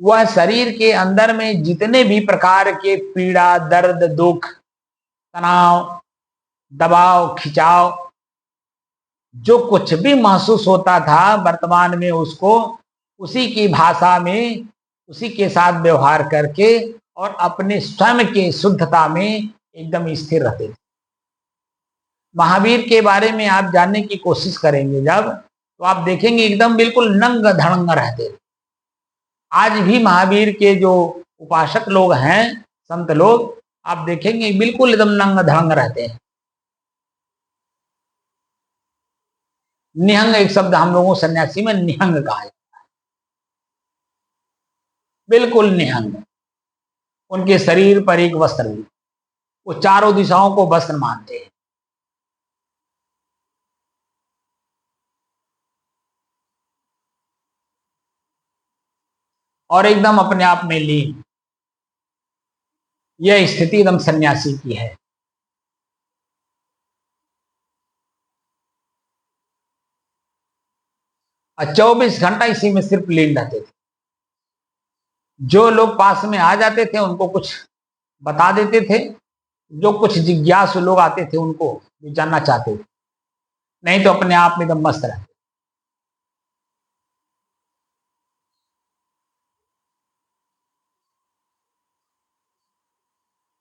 वह शरीर के अंदर में जितने भी प्रकार के पीड़ा, दर्द, दुख, तनाव, दबाव, खिंचाव, जो कुछ भी महसूस होता था, वर्तमान में उसको उसी की भाषा में, उसी के साथ व्यवहार करके और अपने स्वयं के शुद्धता में एकदम स्थिर रहते थे। महावीर के बारे में आप जानने की कोशिश करेंगे जब, तो आप देखेंगे एकदम बिल्कुल नंग धड़ंग रहते थे। आज भी महावीर के जो उपासक लोग हैं, संत लोग, आप देखेंगे बिल्कुल एकदम नंग धड़ंग रहते हैं। निहंग एक शब्द हम लोगों सन्यासी में निहंग कहा है, बिल्कुल निहंग। उनके शरीर पर एक वस्त्र नहीं, वो चारों दिशाओं को वस्त्र मानते हैं। और एकदम अपने आप में लीन, यह स्थिति एकदम सन्यासी की है। और 24 घंटा इसी में सिर्फ लीन रहते थे। जो लोग पास में आ जाते थे उनको कुछ बता देते थे, जो कुछ जिज्ञासु लोग आते थे उनको भी जानना चाहते थे, नहीं तो अपने आप में एकदम मस्त रहते।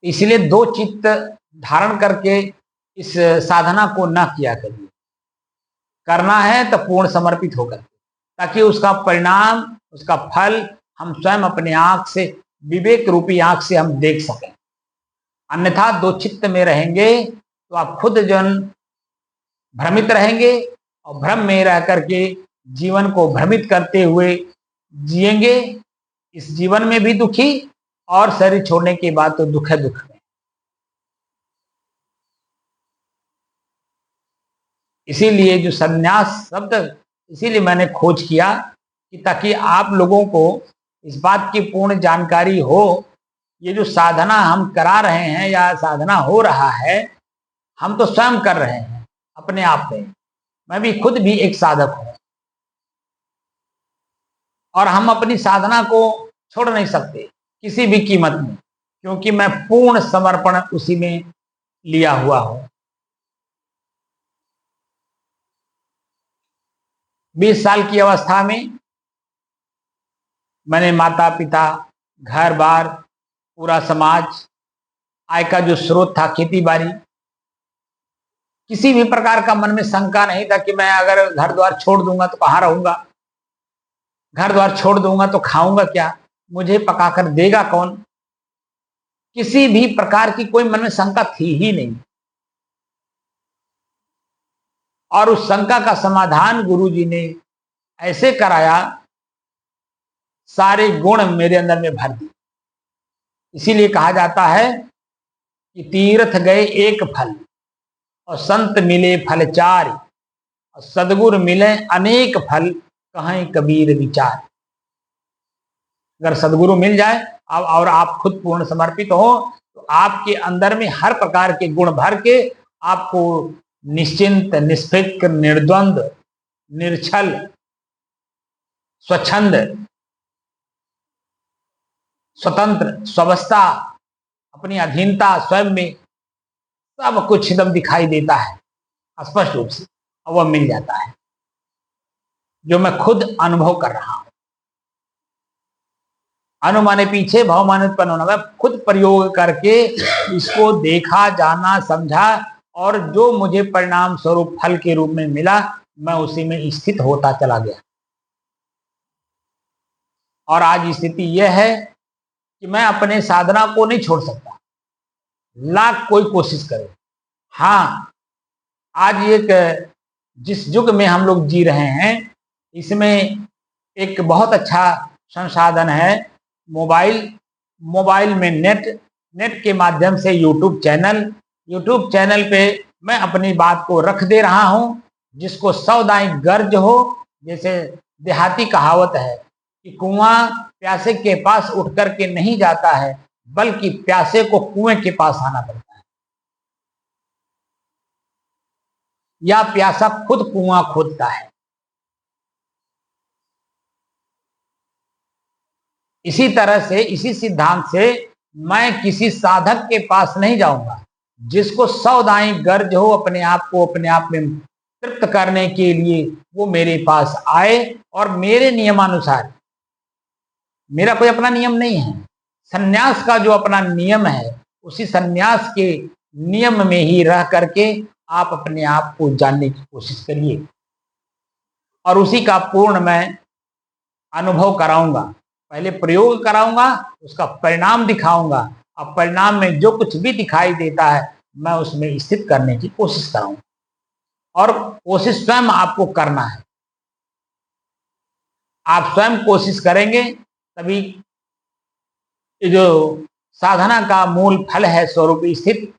इसलिए दो चित्त धारण करके इस साधना को न किया करिए। करना है तो पूर्ण समर्पित होकर, ताकि उसका परिणाम, उसका फल हम स्वयं अपने आंख से, विवेक रूपी आंख से हम देख सकें। अन्यथा दो चित्त में रहेंगे तो आप खुद जन भ्रमित रहेंगे, और भ्रम में रह करके जीवन को भ्रमित करते हुए जिएंगे। इस जीवन में भी दुखी, और शरीर छोड़ने के बाद तो दुख है दुख में। इसीलिए जो संन्यास शब्द, इसीलिए मैंने खोज किया कि ताकि आप लोगों को इस बात की पूर्ण जानकारी हो, ये जो साधना हम करा रहे हैं या साधना हो रहा है, हम तो स्वयं कर रहे हैं अपने आप में। मैं भी खुद भी एक साधक हूं, और हम अपनी साधना को छोड़ नहीं सकते किसी भी कीमत में। क्योंकि मैं पूर्ण समर्पण उसी में लिया हुआ हूं। 20 साल की अवस्था में मैंने माता पिता, घर बार, पूरा समाज, आय का जो स्रोत था खेती बाड़ी, किसी भी प्रकार का मन में शंका नहीं था कि मैं अगर घर द्वार छोड़ दूंगा तो कहाँ रहूंगा, घर द्वार छोड़ दूंगा तो खाऊंगा क्या, मुझे पकाकर देगा कौन। किसी भी प्रकार की कोई मन में शंका थी ही नहीं। और उस शंका का समाधान गुरुजी ने ऐसे कराया, सारे गुण मेरे अंदर में भर दिए। इसीलिए कहा जाता है कि तीर्थ गए एक फल और संत मिले फल चार, और सदगुरु मिले अनेक फल, कहें कबीर विचार। अगर सदगुरु मिल जाए अब और आप खुद पूर्ण समर्पित हो तो आपके अंदर में हर प्रकार के गुण भर के आपको निश्चिंत, निष्फिक्र, निर्द्वंद, निर्छल, स्वच्छंद, स्वतंत्र, स्वावस्था, अपनी अधीनता स्वयं में सब कुछ एकदम दिखाई देता है स्पष्ट रूप से, और वह मिल जाता है जो मैं खुद अनुभव कर रहा हूं। अनुमाने पीछे भाव मान उत्पन्न होना, मैं खुद प्रयोग करके इसको देखा, जाना, समझा, और जो मुझे परिणाम स्वरूप फल के रूप में मिला मैं उसी में स्थित होता चला गया। और आज स्थिति यह है कि मैं अपने साधना को नहीं छोड़ सकता, लाख कोई कोशिश करे। हाँ, आज एक जिस युग में हम लोग जी रहे हैं इसमें एक बहुत अच्छा संसाधन है मोबाइल में नेट के माध्यम से यूट्यूब चैनल पे मैं अपनी बात को रख दे रहा हूं। जिसको सौदाई गर्ज हो, जैसे देहाती कहावत है कि कुआं प्यासे के पास उठ करके नहीं जाता है, बल्कि प्यासे को कुएं के पास आना पड़ता है, या प्यासा खुद कुआं खोदता है। इसी तरह से, इसी सिद्धांत से मैं किसी साधक के पास नहीं जाऊंगा। जिसको सौदाई गर्ज हो अपने आप को अपने आप में तृप्त करने के लिए वो मेरे पास आए, और मेरे नियमानुसार, मेरा कोई अपना नियम नहीं है, सन्यास का जो अपना नियम है उसी सन्यास के नियम में ही रह करके आप अपने आप को जानने की कोशिश करिए, और उसी का पूर्ण मैं अनुभव कराऊंगा। पहले प्रयोग कराऊंगा, उसका परिणाम दिखाऊंगा, अब परिणाम में जो कुछ भी दिखाई देता है मैं उसमें स्थित करने की कोशिश कराऊंगा। और कोशिश स्वयं आपको करना है। आप स्वयं कोशिश करेंगे तभी ये जो साधना का मूल फल है स्वरूप स्थित,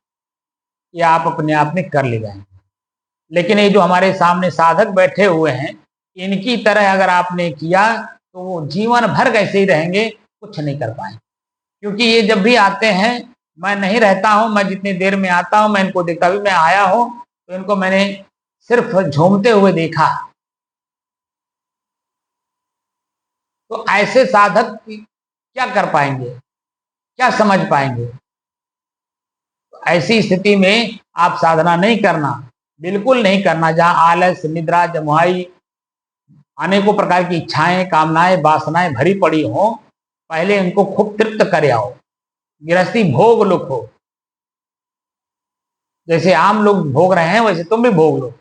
ये आप अपने आप में कर ले जाएंगे। लेकिन ये जो हमारे सामने साधक बैठे हुए हैं, इनकी तरह अगर आपने किया तो वो जीवन भर कैसे ही रहेंगे, कुछ नहीं कर पाएंगे। क्योंकि ये जब भी आते हैं, मैं नहीं रहता हूं, मैं जितनी देर में आता हूं मैं इनको देखता, अभी मैं आया हूं तो इनको मैंने सिर्फ झूमते हुए देखा। तो ऐसे साधक क्या कर पाएंगे, क्या समझ पाएंगे। तो ऐसी स्थिति में आप साधना नहीं करना, बिल्कुल नहीं करना। जहां आलस, निद्रा, जमुआई, अनेकों प्रकार की इच्छाएं, कामनाएं, वासनाएं भरी पड़ी हो, पहले इनको खूब तृप्त करे आओ। गृहस्थी भोग लुक हो, जैसे आम लोग भोग रहे हैं वैसे तुम भी भोग लो।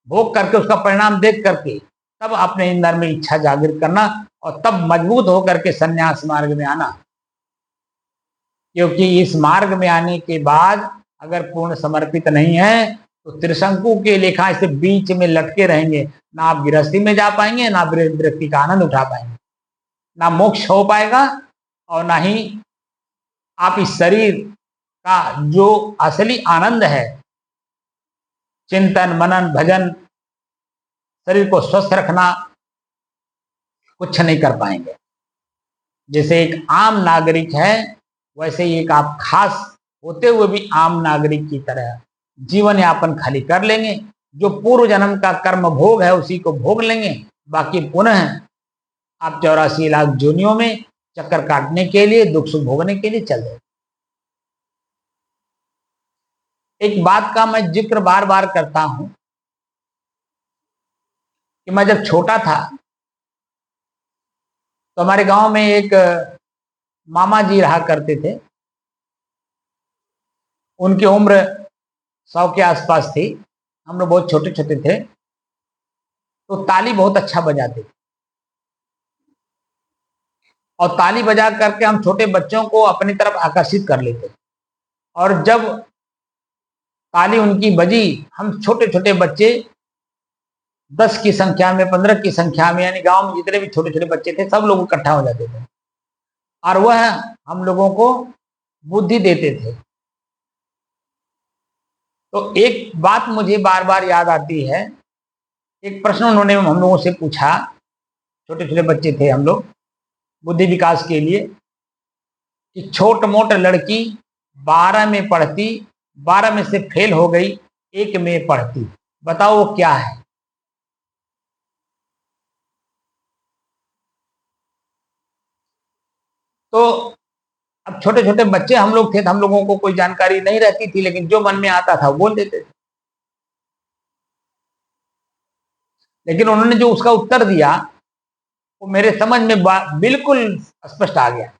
भोग करके उसका परिणाम देख करके तब अपने अंदर में इच्छा जागृत करना, और तब मजबूत होकर के संन्यास मार्ग में आना। क्योंकि इस मार्ग में आने के बाद अगर पूर्ण समर्पित नहीं है तो त्रिशंकु के लेखा ऐसे बीच में लटके रहेंगे। ना आप गृहस्थी में जा पाएंगे, ना वृत्ति का आनंद उठा पाएंगे, ना मोक्ष हो पाएगा, और ना ही आप इस शरीर का जो असली आनंद है, चिंतन, मनन, भजन, शरीर को स्वस्थ रखना, कुछ नहीं कर पाएंगे। जैसे एक आम नागरिक है वैसे ही एक आप खास होते हुए भी आम नागरिक की तरह जीवन यापन खाली कर लेंगे। जो पूर्व जन्म का कर्म भोग है उसी को भोग लेंगे, बाकी पुनः आप 84 लाख जोनियों में चक्कर काटने के लिए, दुख सुख भोगने के लिए चल रहे। एक बात का मैं जिक्र बार बार करता हूं कि मैं जब छोटा था तो हमारे गांव में एक मामा जी रहा करते थे। उनकी उम्र 100 के आसपास थी। हम लोग बहुत छोटे छोटे थे, तो ताली बहुत अच्छा बजाते थे और ताली बजा करके हम छोटे बच्चों को अपनी तरफ आकर्षित कर लेते। और जब ताली उनकी बजी, हम छोटे छोटे बच्चे 10 की संख्या में, 15 की संख्या में, यानी गांव में जितने भी छोटे छोटे बच्चे थे सब लोग इकट्ठा हो जाते थे और वह हम लोगों को बुद्धि देते थे। तो एक बात मुझे बार बार याद आती है। एक प्रश्न उन्होंने हम लोगों से पूछा, छोटे छोटे बच्चे थे हम लोग, बुद्धि विकास के लिए, कि छोट मोट लड़की 12 में पढ़ती, 12 में से फेल हो गई, 1 में पढ़ती, बताओ वो क्या है। तो अब छोटे छोटे बच्चे हम लोग थे तो हम लोगों को कोई जानकारी नहीं रहती थी, लेकिन जो मन में आता था वो बोल देते थे। लेकिन उन्होंने जो उसका उत्तर दिया वो मेरे समझ में बिल्कुल स्पष्ट आ गया।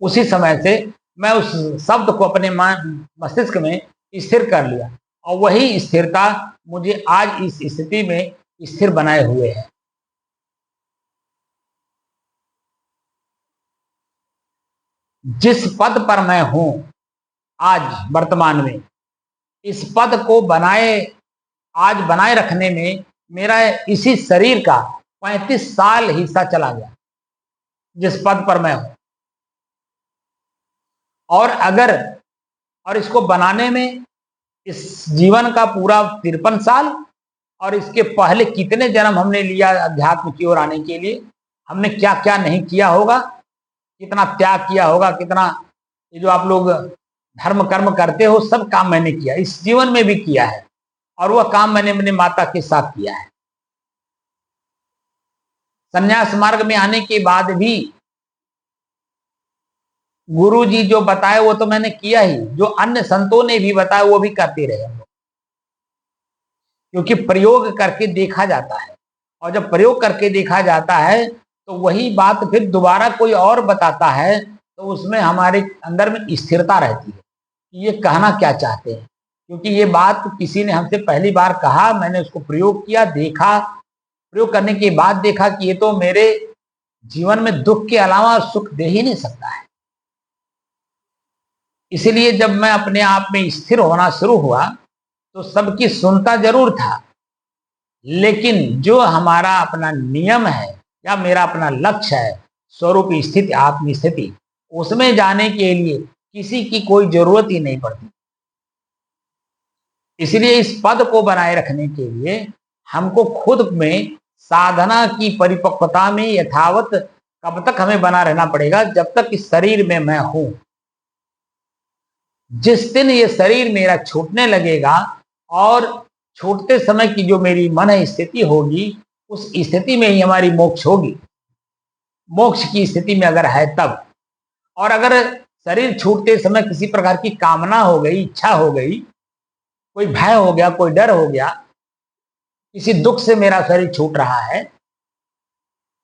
उसी समय से मैं उस शब्द को अपने मस्तिष्क में स्थिर कर लिया और वही स्थिरता मुझे आज इस स्थिति में स्थिर बनाए हुए है। जिस पद पर मैं हूं आज वर्तमान में, इस पद को बनाए रखने में मेरा इसी शरीर का 35 साल हिस्सा चला गया, जिस पद पर मैं हूं। और अगर और इसको बनाने में इस जीवन का पूरा 53 साल और इसके पहले कितने जन्म हमने लिया अध्यात्म की ओर आने के लिए, हमने क्या क्या नहीं किया होगा, कितना त्याग किया होगा, कितना ये जो आप लोग धर्म कर्म करते हो सब काम मैंने किया, इस जीवन में भी किया है। और वह काम मैंने अपने माता के साथ किया है। संन्यास मार्ग में आने के बाद भी गुरु जी जो बताए वो तो मैंने किया ही, जो अन्य संतों ने भी बताया वो भी करते रहे हम लोग, क्योंकि प्रयोग करके देखा जाता है। और जब प्रयोग करके देखा जाता है तो वही बात फिर दोबारा कोई और बताता है तो उसमें हमारे अंदर में स्थिरता रहती है कि ये कहना क्या चाहते हैं। क्योंकि ये बात किसी ने हमसे पहली बार कहा, मैंने उसको प्रयोग किया, देखा, प्रयोग करने के बाद देखा कि ये तो मेरे जीवन में दुख के अलावा सुख दे ही नहीं सकता है। इसलिए जब मैं अपने आप में स्थिर होना शुरू हुआ तो सबकी सुनता जरूर था, लेकिन जो हमारा अपना नियम है या मेरा अपना लक्ष्य है, स्वरूप स्थिति, आत्म स्थिति, उसमें जाने के लिए किसी की कोई जरूरत ही नहीं पड़ती। इसलिए इस पद को बनाए रखने के लिए हमको खुद में साधना की परिपक्वता में यथावत कब तक हमें बना रहना पड़ेगा, जब तक इस शरीर में मैं हूं। जिस दिन ये शरीर मेरा छूटने लगेगा और छूटते समय की जो मेरी मन स्थिति होगी, उस स्थिति में ही हमारी मोक्ष होगी। मोक्ष की स्थिति में अगर है तब। और अगर शरीर छूटते समय किसी प्रकार की कामना हो गई, इच्छा हो गई, कोई भय हो गया, कोई डर हो गया, किसी दुख से मेरा शरीर छूट रहा है,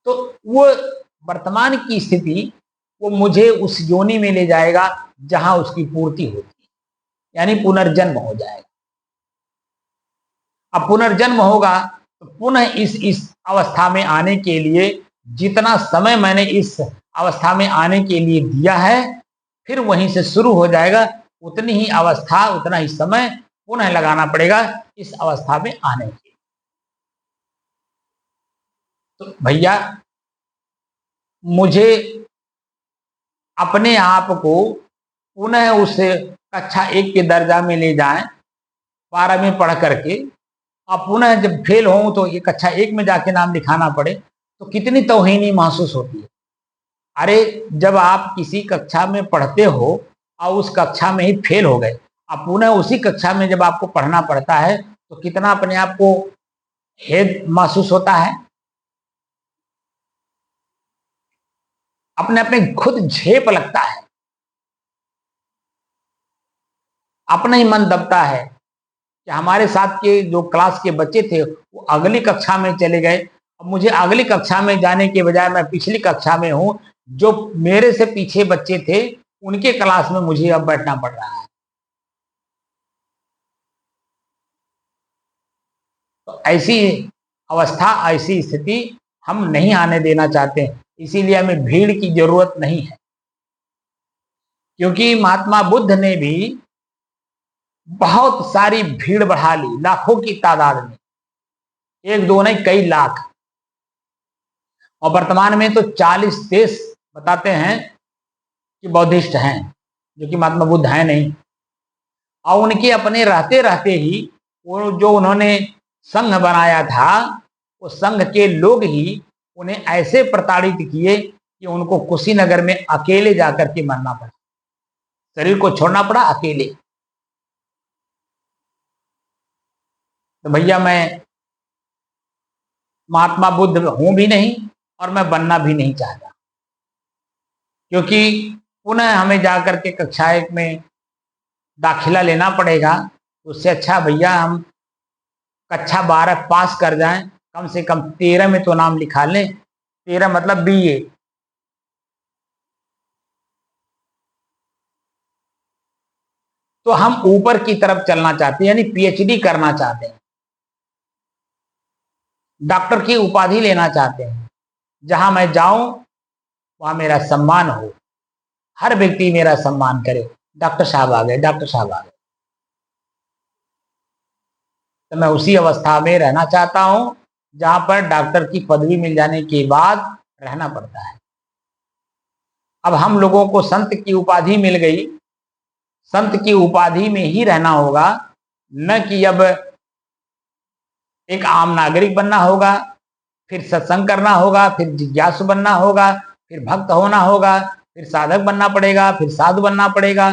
तो वो वर्तमान की स्थिति वो मुझे उस योनि में ले जाएगा जहां उसकी पूर्ति होती है, यानी पुनर्जन्म हो जाएगा। अब पुनर्जन्म होगा तो पुनः इस अवस्था में आने के लिए जितना समय मैंने इस अवस्था में आने के लिए दिया है, फिर वहीं से शुरू हो जाएगा। उतनी ही अवस्था, उतना ही समय पुनः लगाना पड़ेगा इस अवस्था में आने के लिए। तो भैया, मुझे अपने आप को पुनः उस कक्षा 1 के दर्जा में ले जाएं, 12 में पढ़ करके, अब पुनः जब फेल हो तो ये कक्षा 1 में जाके नाम लिखाना पड़े तो कितनी तौहीनी महसूस होती है। अरे जब आप किसी कक्षा में पढ़ते हो और उस कक्षा में ही फेल हो गए, अब पुनः उसी कक्षा में जब आपको पढ़ना पड़ता है तो कितना अपने आप को हेद महसूस होता है, अपने अपने खुद झेप लगता है। अपना ही मन दबता है कि हमारे साथ के जो क्लास के बच्चे थे वो अगली कक्षा में चले गए। अब मुझे अगली कक्षा में जाने के बजाय मैं पिछली कक्षा में हूँ, जो मेरे से पीछे बच्चे थे उनके क्लास में मुझे अब बैठना पड़ रहा है। तो ऐसी अवस्था, ऐसी स्थिति हम नहीं आने देना चाहते, इसीलिए हमें भीड़ की जरूरत नहीं है। क्योंकि महात्मा बुद्ध ने भी बहुत सारी भीड़ बढ़ा ली, लाखों की तादाद में, एक दो नहीं कई लाख। और वर्तमान में तो 40 देश बताते हैं कि बौद्धिस्ट हैं, जो कि महात्मा बुद्ध हैं नहीं। और उनके अपने रहते रहते ही वो जो उन्होंने संघ बनाया था, वो संघ के लोग ही उन्हें ऐसे प्रताड़ित किए कि उनको कुशीनगर में अकेले जाकर के मरना पड़ा, शरीर को छोड़ना पड़ा अकेले। तो भैया मैं महात्मा बुद्ध हूं भी नहीं और मैं बनना भी नहीं चाहता, क्योंकि पुनः हमें जाकर के कक्षा 1 में दाखिला लेना पड़ेगा। उससे अच्छा भैया हम कक्षा 12 पास कर जाएं, कम से कम 13 में तो नाम लिखा लें। 13 मतलब BA। तो हम ऊपर की तरफ चलना चाहते हैं, यानी PhD करना चाहते हैं, डॉक्टर की उपाधि लेना चाहते हैं। जहां मैं जाऊं वहां मेरा सम्मान हो, हर व्यक्ति मेरा सम्मान करे, डॉक्टर साहब आ गए, डॉक्टर साहब आ गए। तो मैं उसी अवस्था में रहना चाहता हूं जहां पर डॉक्टर की पदवी मिल जाने के बाद रहना पड़ता है। अब हम लोगों को संत की उपाधि मिल गई, संत की उपाधि में ही रहना होगा, न कि अब एक आम नागरिक बनना होगा, फिर सत्संग करना होगा, फिर जिज्ञासु बनना होगा, फिर भक्त होना होगा, फिर साधक बनना पड़ेगा, फिर साधु बनना पड़ेगा।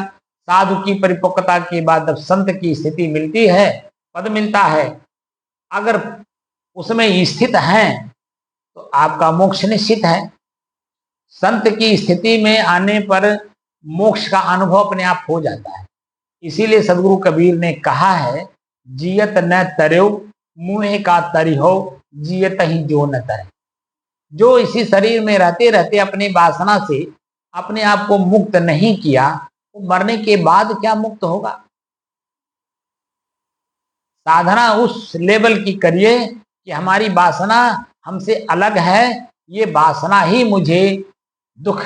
साधु की परिपक्वता के बाद जब संत की स्थिति मिलती है, पद मिलता है, अगर उसमें स्थित हैं तो आपका मोक्ष निश्चित है। संत की स्थिति में आने पर मोक्ष का अनुभव अपने आप हो जाता है। इसीलिए सदगुरु कबीर ने कहा है, जियत न तर्यो मुँह का तरिहो, जियत ही जो न तरे। जो इसी शरीर में रहते रहते अपनी वासना से अपने आप को मुक्त नहीं किया, वो मरने के बाद क्या मुक्त होगा। साधना उस लेवल की करिए कि हमारी वासना हमसे अलग है, ये वासना ही मुझे दुख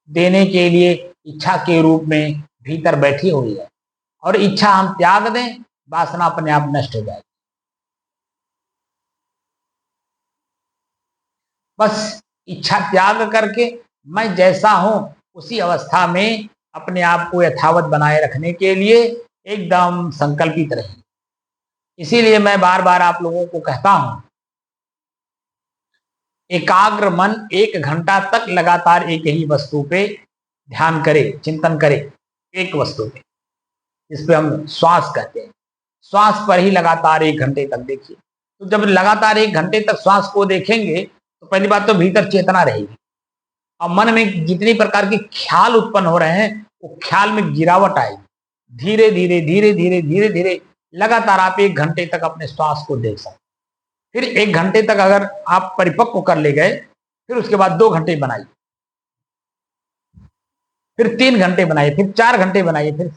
देने के लिए इच्छा के रूप में भीतर बैठी हुई है, और इच्छा हम त्याग दें, वासना अपने आप नष्ट हो जाएगी। बस इच्छा त्याग करके मैं जैसा हूं उसी अवस्था में अपने आप को यथावत बनाए रखने के लिए एकदम संकल्पित रहिए। इसीलिए मैं बार बार आप लोगों को कहता हूं, एकाग्र मन 1 घंटा तक लगातार एक ही वस्तु पे ध्यान करे, चिंतन करे, एक वस्तु पे, जिस पे हम श्वास कहते हैं। श्वास पर ही लगातार 1 घंटे तक देखिए। तो जब लगातार 1 घंटे तक श्वास को देखेंगे तो पहली बात तो भीतर चेतना रहेगी, और मन में जितनी प्रकार के ख्याल उत्पन्न हो रहे हैं वो ख्याल में गिरावट आएगी। धीरे धीरे धीरे धीरे धीरे धीरे लगातार आप 1 घंटे तक अपने श्वास को देख सकते। फिर 1 घंटे तक अगर आप परिपक्व कर ले गए, फिर उसके बाद 2 घंटे बनाइए, फिर 3 घंटे बनाइए, फिर 4 घंटे बनाइए, फिर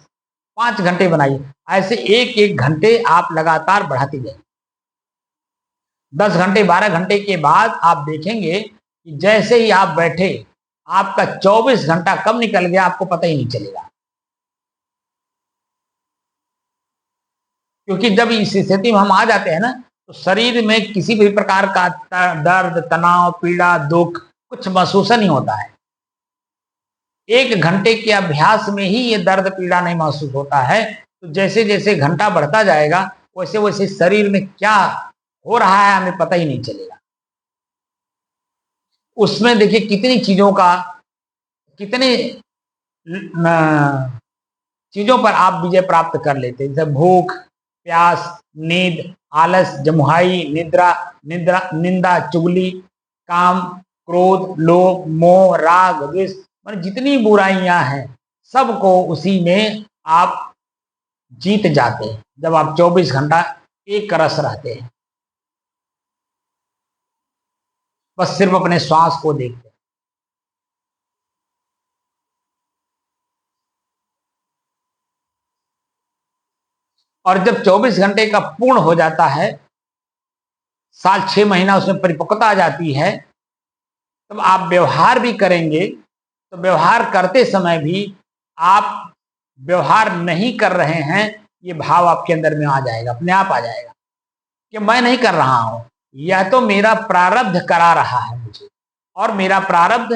5 घंटे बनाइए। ऐसे 1-1 घंटे आप लगातार बढ़ाते जाइए। 10 घंटे 12 घंटे के बाद आप देखेंगे कि जैसे ही आप बैठे, आपका 24 घंटा कब निकल गया आपको पता ही नहीं चलेगा। क्योंकि जब इस स्थिति में हम आ जाते हैं ना, तो शरीर में किसी भी प्रकार का दर्द, तनाव, पीड़ा, दुख कुछ महसूस नहीं होता है। 1 घंटे के अभ्यास में ही ये दर्द पीड़ा नहीं महसूस होता है। तो जैसे जैसे घंटा बढ़ता जाएगा वैसे वैसे शरीर में क्या हो रहा है हमें पता ही नहीं चलेगा। उसमें देखिए कितनी चीजों का, कितने चीजों पर आप विजय प्राप्त कर लेते हैं, जैसे भूख, प्यास, नींद, आलस, जमुहाई, निद्रा, निंदा, चुगली, काम, क्रोध, लोभ, मोह, राग, द्वेष, मतलब जितनी बुराइयां हैं सबको उसी में आप जीत जाते हैं जब आप 24 घंटा एक रस रहते हैं, बस सिर्फ अपने श्वास को देखते हैं। और जब 24 घंटे का पूर्ण हो जाता है, साल 6 महीना उसमें परिपक्वता आ जाती है, तब आप व्यवहार भी करेंगे तो व्यवहार करते समय भी आप व्यवहार नहीं कर रहे हैं, ये भाव आपके अंदर में आ जाएगा, अपने आप आ जाएगा कि मैं नहीं कर रहा हूं, यह तो मेरा प्रारब्ध करा रहा है मुझे, और मेरा प्रारब्ध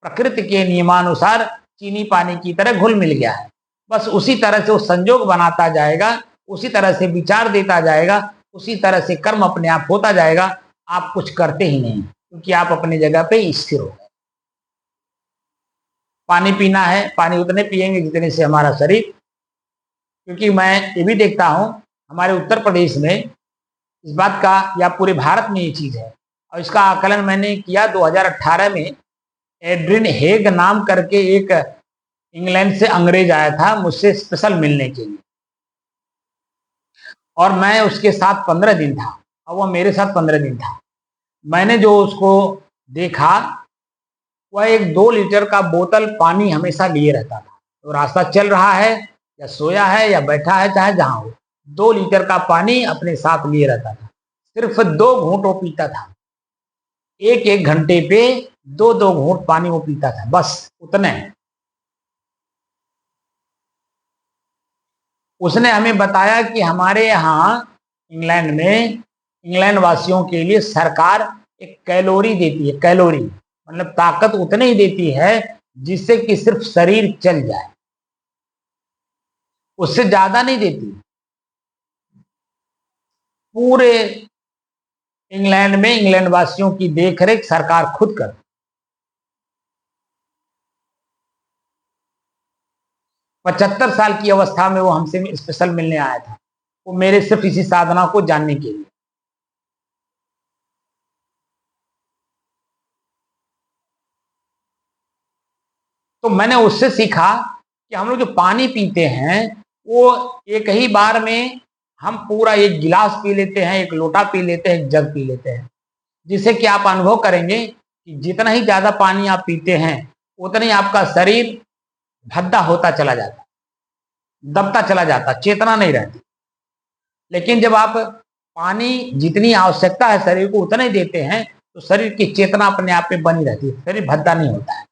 प्रकृति के नियमानुसार चीनी पानी की तरह घुल मिल गया है। बस उसी तरह से वो संजोग बनाता जाएगा, उसी तरह से विचार देता जाएगा, उसी तरह से कर्म अपने आप होता जाएगा। आप कुछ करते ही नहीं, क्योंकि आप अपनी जगह पे स्थिर हो गए। पानी पीना है, पानी उतने पिएंगे जितने से हमारा शरीर, क्योंकि मैं ये भी देखता हूँ हमारे उत्तर प्रदेश में इस बात का, या पूरे भारत में ये चीज़ है, और इसका आकलन मैंने किया 2018 में। एड्रिन हेग नाम करके एक इंग्लैंड से अंग्रेज आया था मुझसे स्पेशल मिलने के लिए, और मैं उसके साथ 15 दिन था और वह मेरे साथ 15 दिन था। मैंने जो उसको देखा, वह एक 2 लीटर का बोतल पानी हमेशा लिए रहता था। तो रास्ता चल रहा है या सोया है या बैठा है, चाहे जहां हो, 2 लीटर का पानी अपने साथ लिए रहता था। सिर्फ 2 घूंट वो पीता था, एक एक घंटे पे 2-2 घूंट पानी वो पीता था, बस उतने। उसने हमें बताया कि हमारे यहाँ इंग्लैंड में, इंग्लैंड वासियों के लिए सरकार एक कैलोरी देती है, कैलोरी मतलब ताकत उतनी ही देती है जिससे कि सिर्फ शरीर चल जाए, उससे ज्यादा नहीं देती। पूरे इंग्लैंड में इंग्लैंड वासियों की देखरेख सरकार खुद करती। 75 साल की अवस्था में वो हमसे स्पेशल मिलने आया था, वो मेरे सिर्फ इसी साधना को जानने के लिए। तो मैंने उससे सीखा कि हम लोग जो पानी पीते हैं, वो एक ही बार में हम पूरा एक गिलास पी लेते हैं, एक लोटा पी लेते हैं, एक जग पी लेते हैं, जिससे कि आप अनुभव करेंगे कि जितना ही ज्यादा पानी आप पीते हैं, उतना ही आपका शरीर भद्दा होता चला जाता, दबता चला जाता, चेतना नहीं रहती। लेकिन जब आप पानी जितनी आवश्यकता है शरीर को उतना ही देते हैं, तो शरीर की चेतना अपने आप में बनी रहती है, शरीर भद्दा नहीं होता है।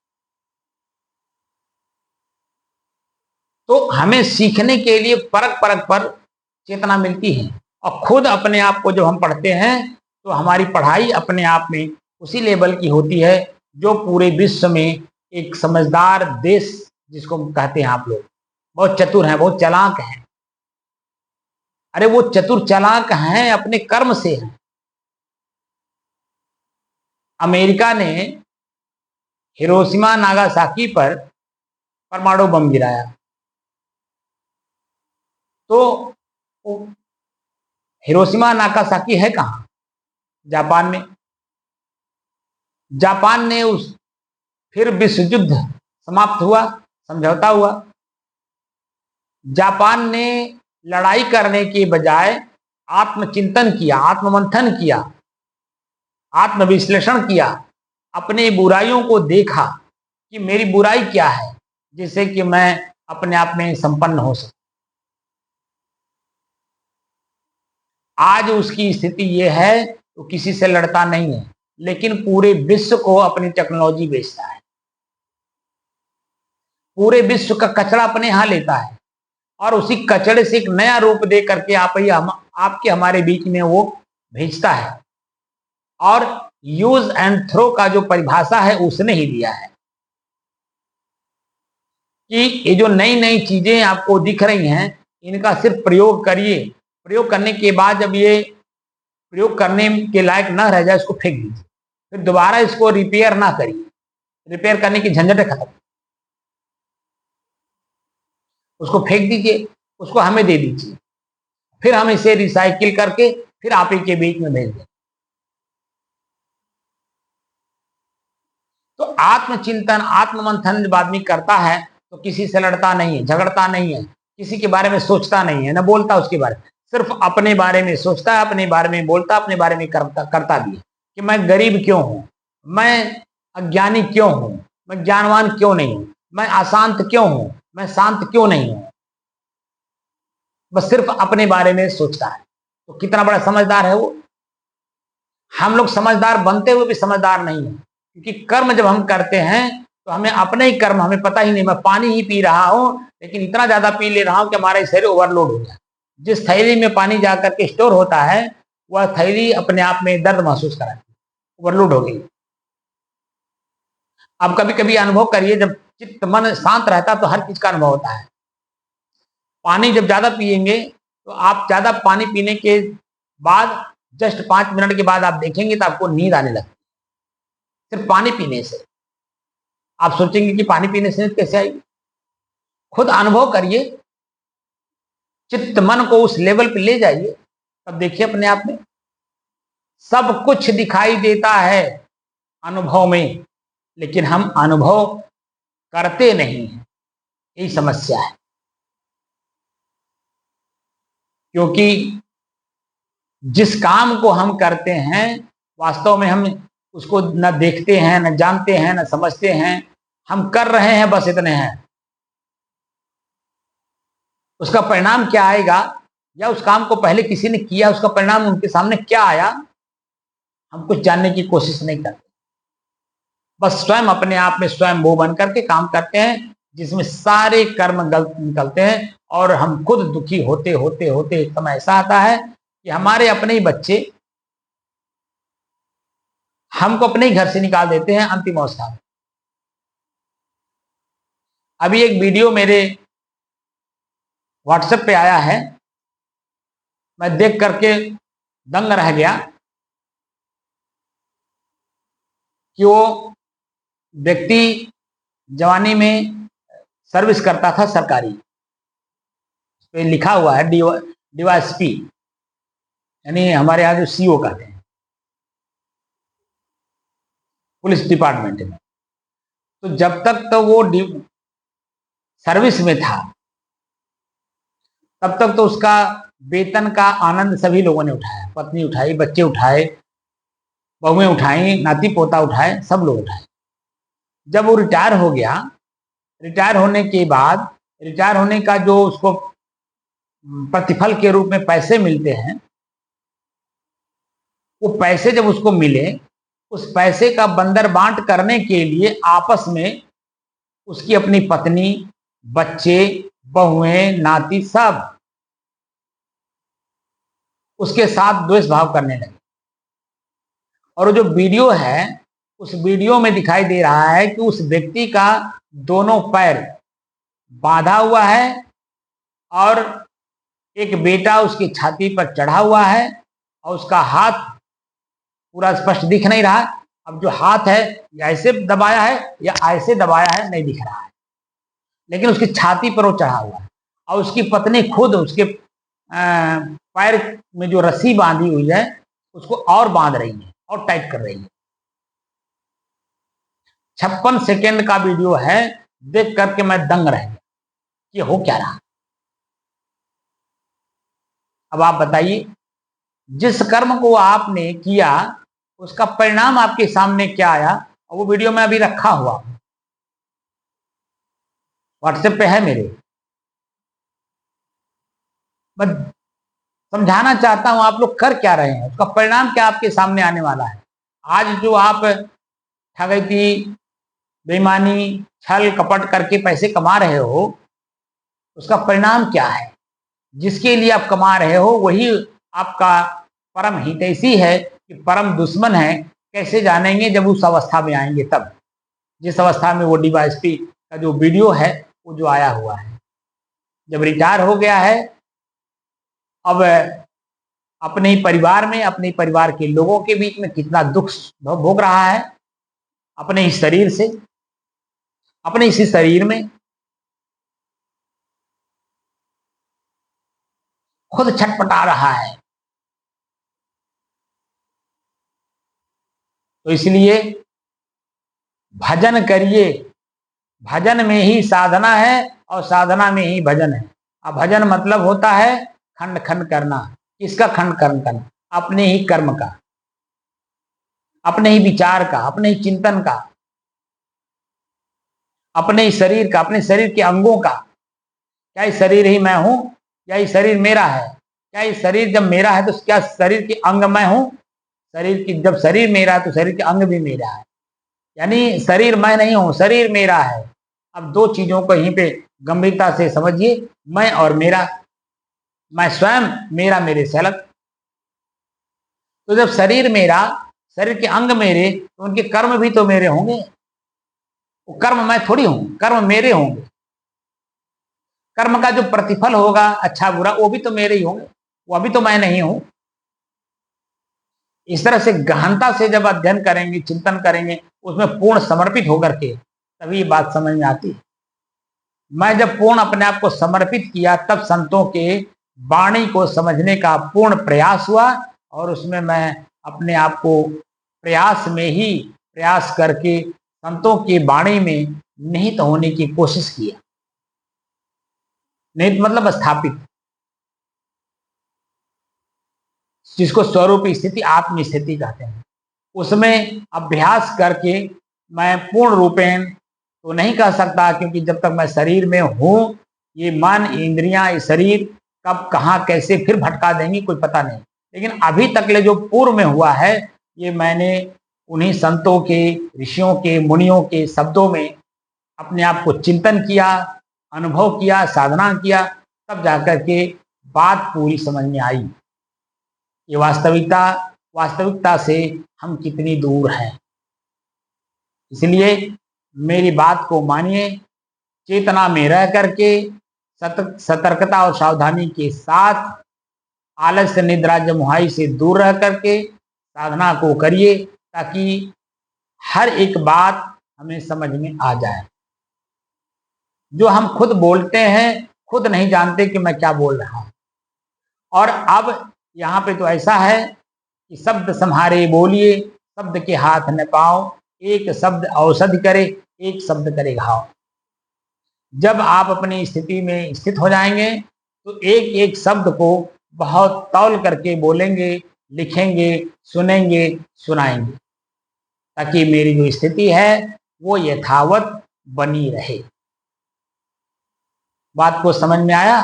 तो हमें सीखने के लिए परक परक पर चेतना मिलती है, और खुद अपने आप को जब हम पढ़ते हैं तो हमारी पढ़ाई अपने आप में उसी लेवल की होती है जो पूरे विश्व में एक समझदार देश, जिसको कहते हैं आप लोग, बहुत चतुर हैं, बहुत चालाक हैं। अरे वो चतुर चालाक हैं अपने कर्म से हैं। अमेरिका ने हिरोशिमा नागासाकी पर परमाणु बम गिराया, तो हिरोशिमा नागासाकी है कहाँ? जापान में। जापान ने उस, फिर विश्व युद्ध समाप्त हुआ, समझौता हुआ। जापान ने लड़ाई करने के बजाय आत्मचिंतन किया, आत्ममंथन किया, आत्मविश्लेषण किया, अपने बुराइयों को देखा कि मेरी बुराई क्या है जिससे कि मैं अपने आप में संपन्न हो सकूं। आज उसकी स्थिति यह है, तो किसी से लड़ता नहीं है, लेकिन पूरे विश्व को अपनी टेक्नोलॉजी बेचता है, पूरे विश्व का कचरा अपने यहां लेता है, और उसी कचड़े से एक नया रूप दे करके आपके हमारे बीच में वो भेजता है। और यूज एंड थ्रो का जो परिभाषा है उसने ही दिया है कि ये जो नई नई चीजें आपको दिख रही हैं, इनका सिर्फ प्रयोग करिए, प्रयोग करने के बाद जब ये प्रयोग करने के लायक ना रह जाए, इसको फेंक दीजिए, फिर दोबारा इसको रिपेयर ना करिए, रिपेयर करने की झंझट खत्म, उसको फेंक दीजिए, उसको हमें दे दीजिए, फिर हम इसे रिसाइकिल करके फिर आप ही के बीच में भेज दें। तो आत्मचिंतन, आत्ममंथन जब आदमी करता है तो किसी से लड़ता नहीं है, झगड़ता नहीं है, किसी के बारे में सोचता नहीं है, ना बोलता उसके बारे में, सिर्फ अपने बारे में सोचता है, अपने बारे में बोलता, अपने बारे में करता भी है कि मैं गरीब क्यों हूं, मैं अज्ञानी क्यों हूं, मैं ज्ञानवान क्यों नहीं हूं, मैं अशांत क्यों हूं, मैं शांत क्यों नहीं हूं। बस सिर्फ अपने बारे में सोचता है। तो कितना बड़ा समझदार है वो। हम लोग समझदार बनते हुए भी समझदार नहीं है, क्योंकि कर्म जब हम करते हैं तो हमें अपने ही कर्म, हमें पता ही नहीं। मैं पानी ही पी रहा हूं, लेकिन इतना ज्यादा पी ले रहा हूं कि हमारा शरीर ओवरलोड हो गया। जिस थैली में पानी जाकर के स्टोर होता है, वह थैली अपने आप में दर्द महसूस कराती है, ओवरलोड हो गई। आप कभी कभी अनुभव करिए, जब चित्त मन शांत रहता है तो हर चीज का अनुभव होता है। पानी जब ज्यादा पिएंगे तो आप ज्यादा पानी पीने के बाद जस्ट 5 मिनट के बाद आप देखेंगे तो आपको नींद आने लगती है, सिर्फ पानी पीने से। आप सोचेंगे कि पानी पीने से नींद कैसे आएगी। खुद अनुभव करिए, चित्त मन को उस लेवल पे ले जाइए, तब देखिए अपने आप में सब कुछ दिखाई देता है अनुभव में, लेकिन हम अनुभव करते नहीं हैं। यही समस्या है, क्योंकि जिस काम को हम करते हैं वास्तव में हम उसको न देखते हैं, न जानते हैं, न समझते हैं। हम कर रहे हैं, बस इतने हैं। उसका परिणाम क्या आएगा, या उस काम को पहले किसी ने किया, उसका परिणाम उनके सामने क्या आया, हम कुछ जानने की कोशिश नहीं करते। बस स्वयं अपने आप में स्वयं वो बन करके काम करते हैं, जिसमें सारे कर्म गलत निकलते हैं, और हम खुद दुखी होते होते होते एक समय ऐसा आता है कि हमारे अपने ही बच्चे हमको अपने ही घर से निकाल देते हैं अंतिम अवस्था में। अभी एक वीडियो मेरे व्हाट्सएप पे आया है, मैं देख करके दंग रह गया कि वो व्यक्ति जवानी में सर्विस करता था सरकारी, पे लिखा हुआ है डीवाईएसपी, यानी हमारे यहाँ जो सीओ कहते हैं पुलिस डिपार्टमेंट में। तो जब तक तो वो सर्विस में था, तब तक तो उसका वेतन का आनंद सभी लोगों ने उठाया, पत्नी उठाई, बच्चे उठाए, बहुएं उठाई, नाती पोता उठाए, सब लोग उठाए। जब वो रिटायर हो गया, रिटायर होने के बाद, रिटायर होने का जो उसको प्रतिफल के रूप में पैसे मिलते हैं, वो पैसे जब उसको मिले, उस पैसे का बंदर बांट करने के लिए आपस में उसकी अपनी पत्नी, बच्चे, बहुएं, नाती सब उसके साथ द्वेष भाव करने लगे। और जो वीडियो है, उस वीडियो में दिखाई दे रहा है कि उस व्यक्ति का दोनों पैर बांधा हुआ है, और एक बेटा उसकी छाती पर चढ़ा हुआ है, और उसका हाथ पूरा स्पष्ट दिख नहीं रहा। अब जो हाथ है ऐसे दबाया है या ऐसे दबाया है नहीं दिख रहा है, लेकिन उसकी छाती पर वो चढ़ा हुआ है। और उसकी पत्नी खुद उसके पैर में जो रस्सी बांधी हुई है उसको और बांध रही है और टाइट कर रही है। 56 सेकेंड का वीडियो है, देख करके मैं दंग रह गया कि हो क्या रहा। अब आप बताइए, जिस कर्म को आपने किया उसका परिणाम आपके सामने क्या आया। और वो वीडियो में अभी रखा हुआ व्हाट्सएप पे है मेरे। मैं समझाना चाहता हूं आप लोग कर क्या रहे हैं, उसका परिणाम क्या आपके सामने आने वाला है। आज जो आप ठगी, बेईमानी, छल कपट करके पैसे कमा रहे हो, उसका परिणाम क्या है। जिसके लिए आप कमा रहे हो वही आपका परम हितैषी है कि परम दुश्मन है। कैसे जानेंगे, जब उस अवस्था में आएंगे तब, जिस अवस्था में वो डीवाईएसपी का जो वीडियो है वो जो आया हुआ है। जब रिटायर हो गया है, अब अपने ही परिवार में, अपने परिवार के लोगों के बीच में कितना दुख भोग रहा है, अपने ही शरीर से, अपने इसी शरीर में खुद छटपटा रहा है। तो इसलिए भजन करिए, भजन में ही साधना है और साधना में ही भजन है। अब भजन मतलब होता है खंड खंड करना। किसका खंड खंड करना? अपने ही कर्म का, अपने ही विचार का, अपने ही चिंतन का, अपने ही शरीर का, अपने शरीर के अंगों का। क्या ये शरीर ही मैं हूं? क्या ये शरीर मेरा है? क्या ये शरीर जब मेरा है तो क्या शरीर के अंग मैं हूं? शरीर की जब शरीर मेरा है तो शरीर के अंग भी मेरा है। यानी शरीर मैं नहीं हूं, शरीर मेरा है। अब दो चीजों को यहीं पे गंभीरता से समझिए, मैं और मेरा। मैं स्वयं, मेरा मेरे से अलग। तो जब शरीर मेरा, शरीर के अंग मेरे, तो उनके कर्म भी तो मेरे होंगे। वो कर्म मैं थोड़ी हूं, कर्म मेरे होंगे। कर्म का जो प्रतिफल होगा अच्छा बुरा, वो भी तो मेरे ही होंगे, वो अभी तो मैं नहीं हूं। इस तरह से गहनता से जब अध्ययन करेंगे, चिंतन करेंगे, उसमें पूर्ण समर्पित होकर के, तभी ये बात समझ में आती है। मैं जब पूर्ण अपने आप को समर्पित किया, तब संतों के वाणी को समझने का पूर्ण प्रयास हुआ, और उसमें मैं अपने आप को प्रयास में ही प्रयास करके संतों की वाणी में निहित होने की कोशिश किया। निहित मतलब स्थापित, जिसको स्वरूप स्थिति, आत्म स्थिति कहते हैं। उसमें अभ्यास करके मैं पूर्ण रूपेण तो नहीं कह सकता, क्योंकि जब तक मैं शरीर में हूं, ये मन, इंद्रियां, ये शरीर कब कहां कैसे फिर भटका देंगी कोई पता नहीं। लेकिन अभी तक ले जो पूर्व में हुआ है, ये मैंने उन्हीं संतों के, ऋषियों के, मुनियों के शब्दों में अपने आप को चिंतन किया, अनुभव किया, साधना किया, तब जाकर के बात पूरी समझ में आई। ये वास्तविकता, वास्तविकता से हम कितनी दूर हैं। इसलिए मेरी बात को मानिए, चेतना में रह करके सतर्कता और सावधानी के साथ, आलस्य निद्रा जमुहाई से दूर रह करके साधना को करिए, ताकि हर एक बात हमें समझ में आ जाए। जो हम खुद बोलते हैं, खुद नहीं जानते कि मैं क्या बोल रहा हूं। और अब यहाँ पे तो ऐसा है कि शब्द सम्हारे बोलिए, शब्द के हाथ न पाओ, एक शब्द औषधि करे, एक शब्द करे घाव। जब आप अपनी स्थिति में स्थित हो जाएंगे, तो एक एक शब्द को बहुत तौल करके बोलेंगे, लिखेंगे, सुनेंगे, सुनाएंगे, ताकि मेरी जो स्थिति है वो यथावत बनी रहे। बात को समझ में आया?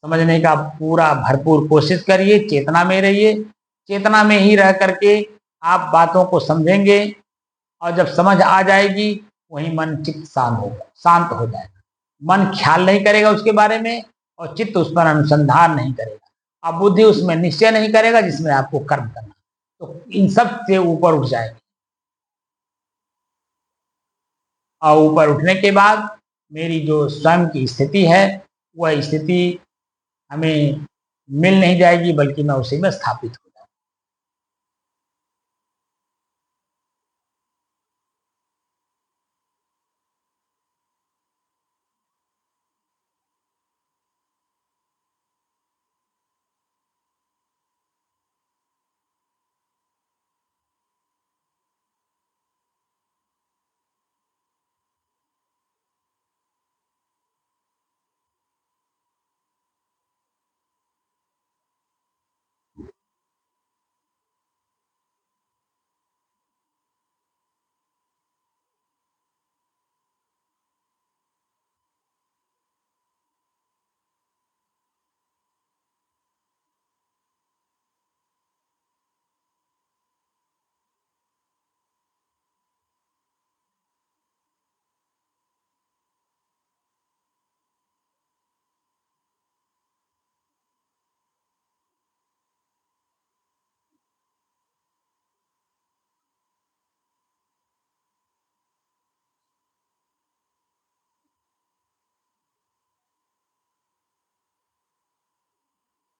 समझने का पूरा भरपूर कोशिश करिए, चेतना में रहिए। चेतना में ही रह करके आप बातों को समझेंगे, और जब समझ आ जाएगी, वहीं मन चित्त शांत हो जाएगा। मन ख्याल नहीं करेगा उसके बारे में, और चित्त उस पर अनुसंधान नहीं करेगा। अब बुद्धि उसमें निश्चय नहीं करेगा जिसमें आपको कर्म करना। तो इन सब से ऊपर उठ जाएगी, और ऊपर उठने के बाद मेरी जो स्वयं की स्थिति है, वह स्थिति हमें मिल नहीं जाएगी, बल्कि मैं उसी में स्थापित हो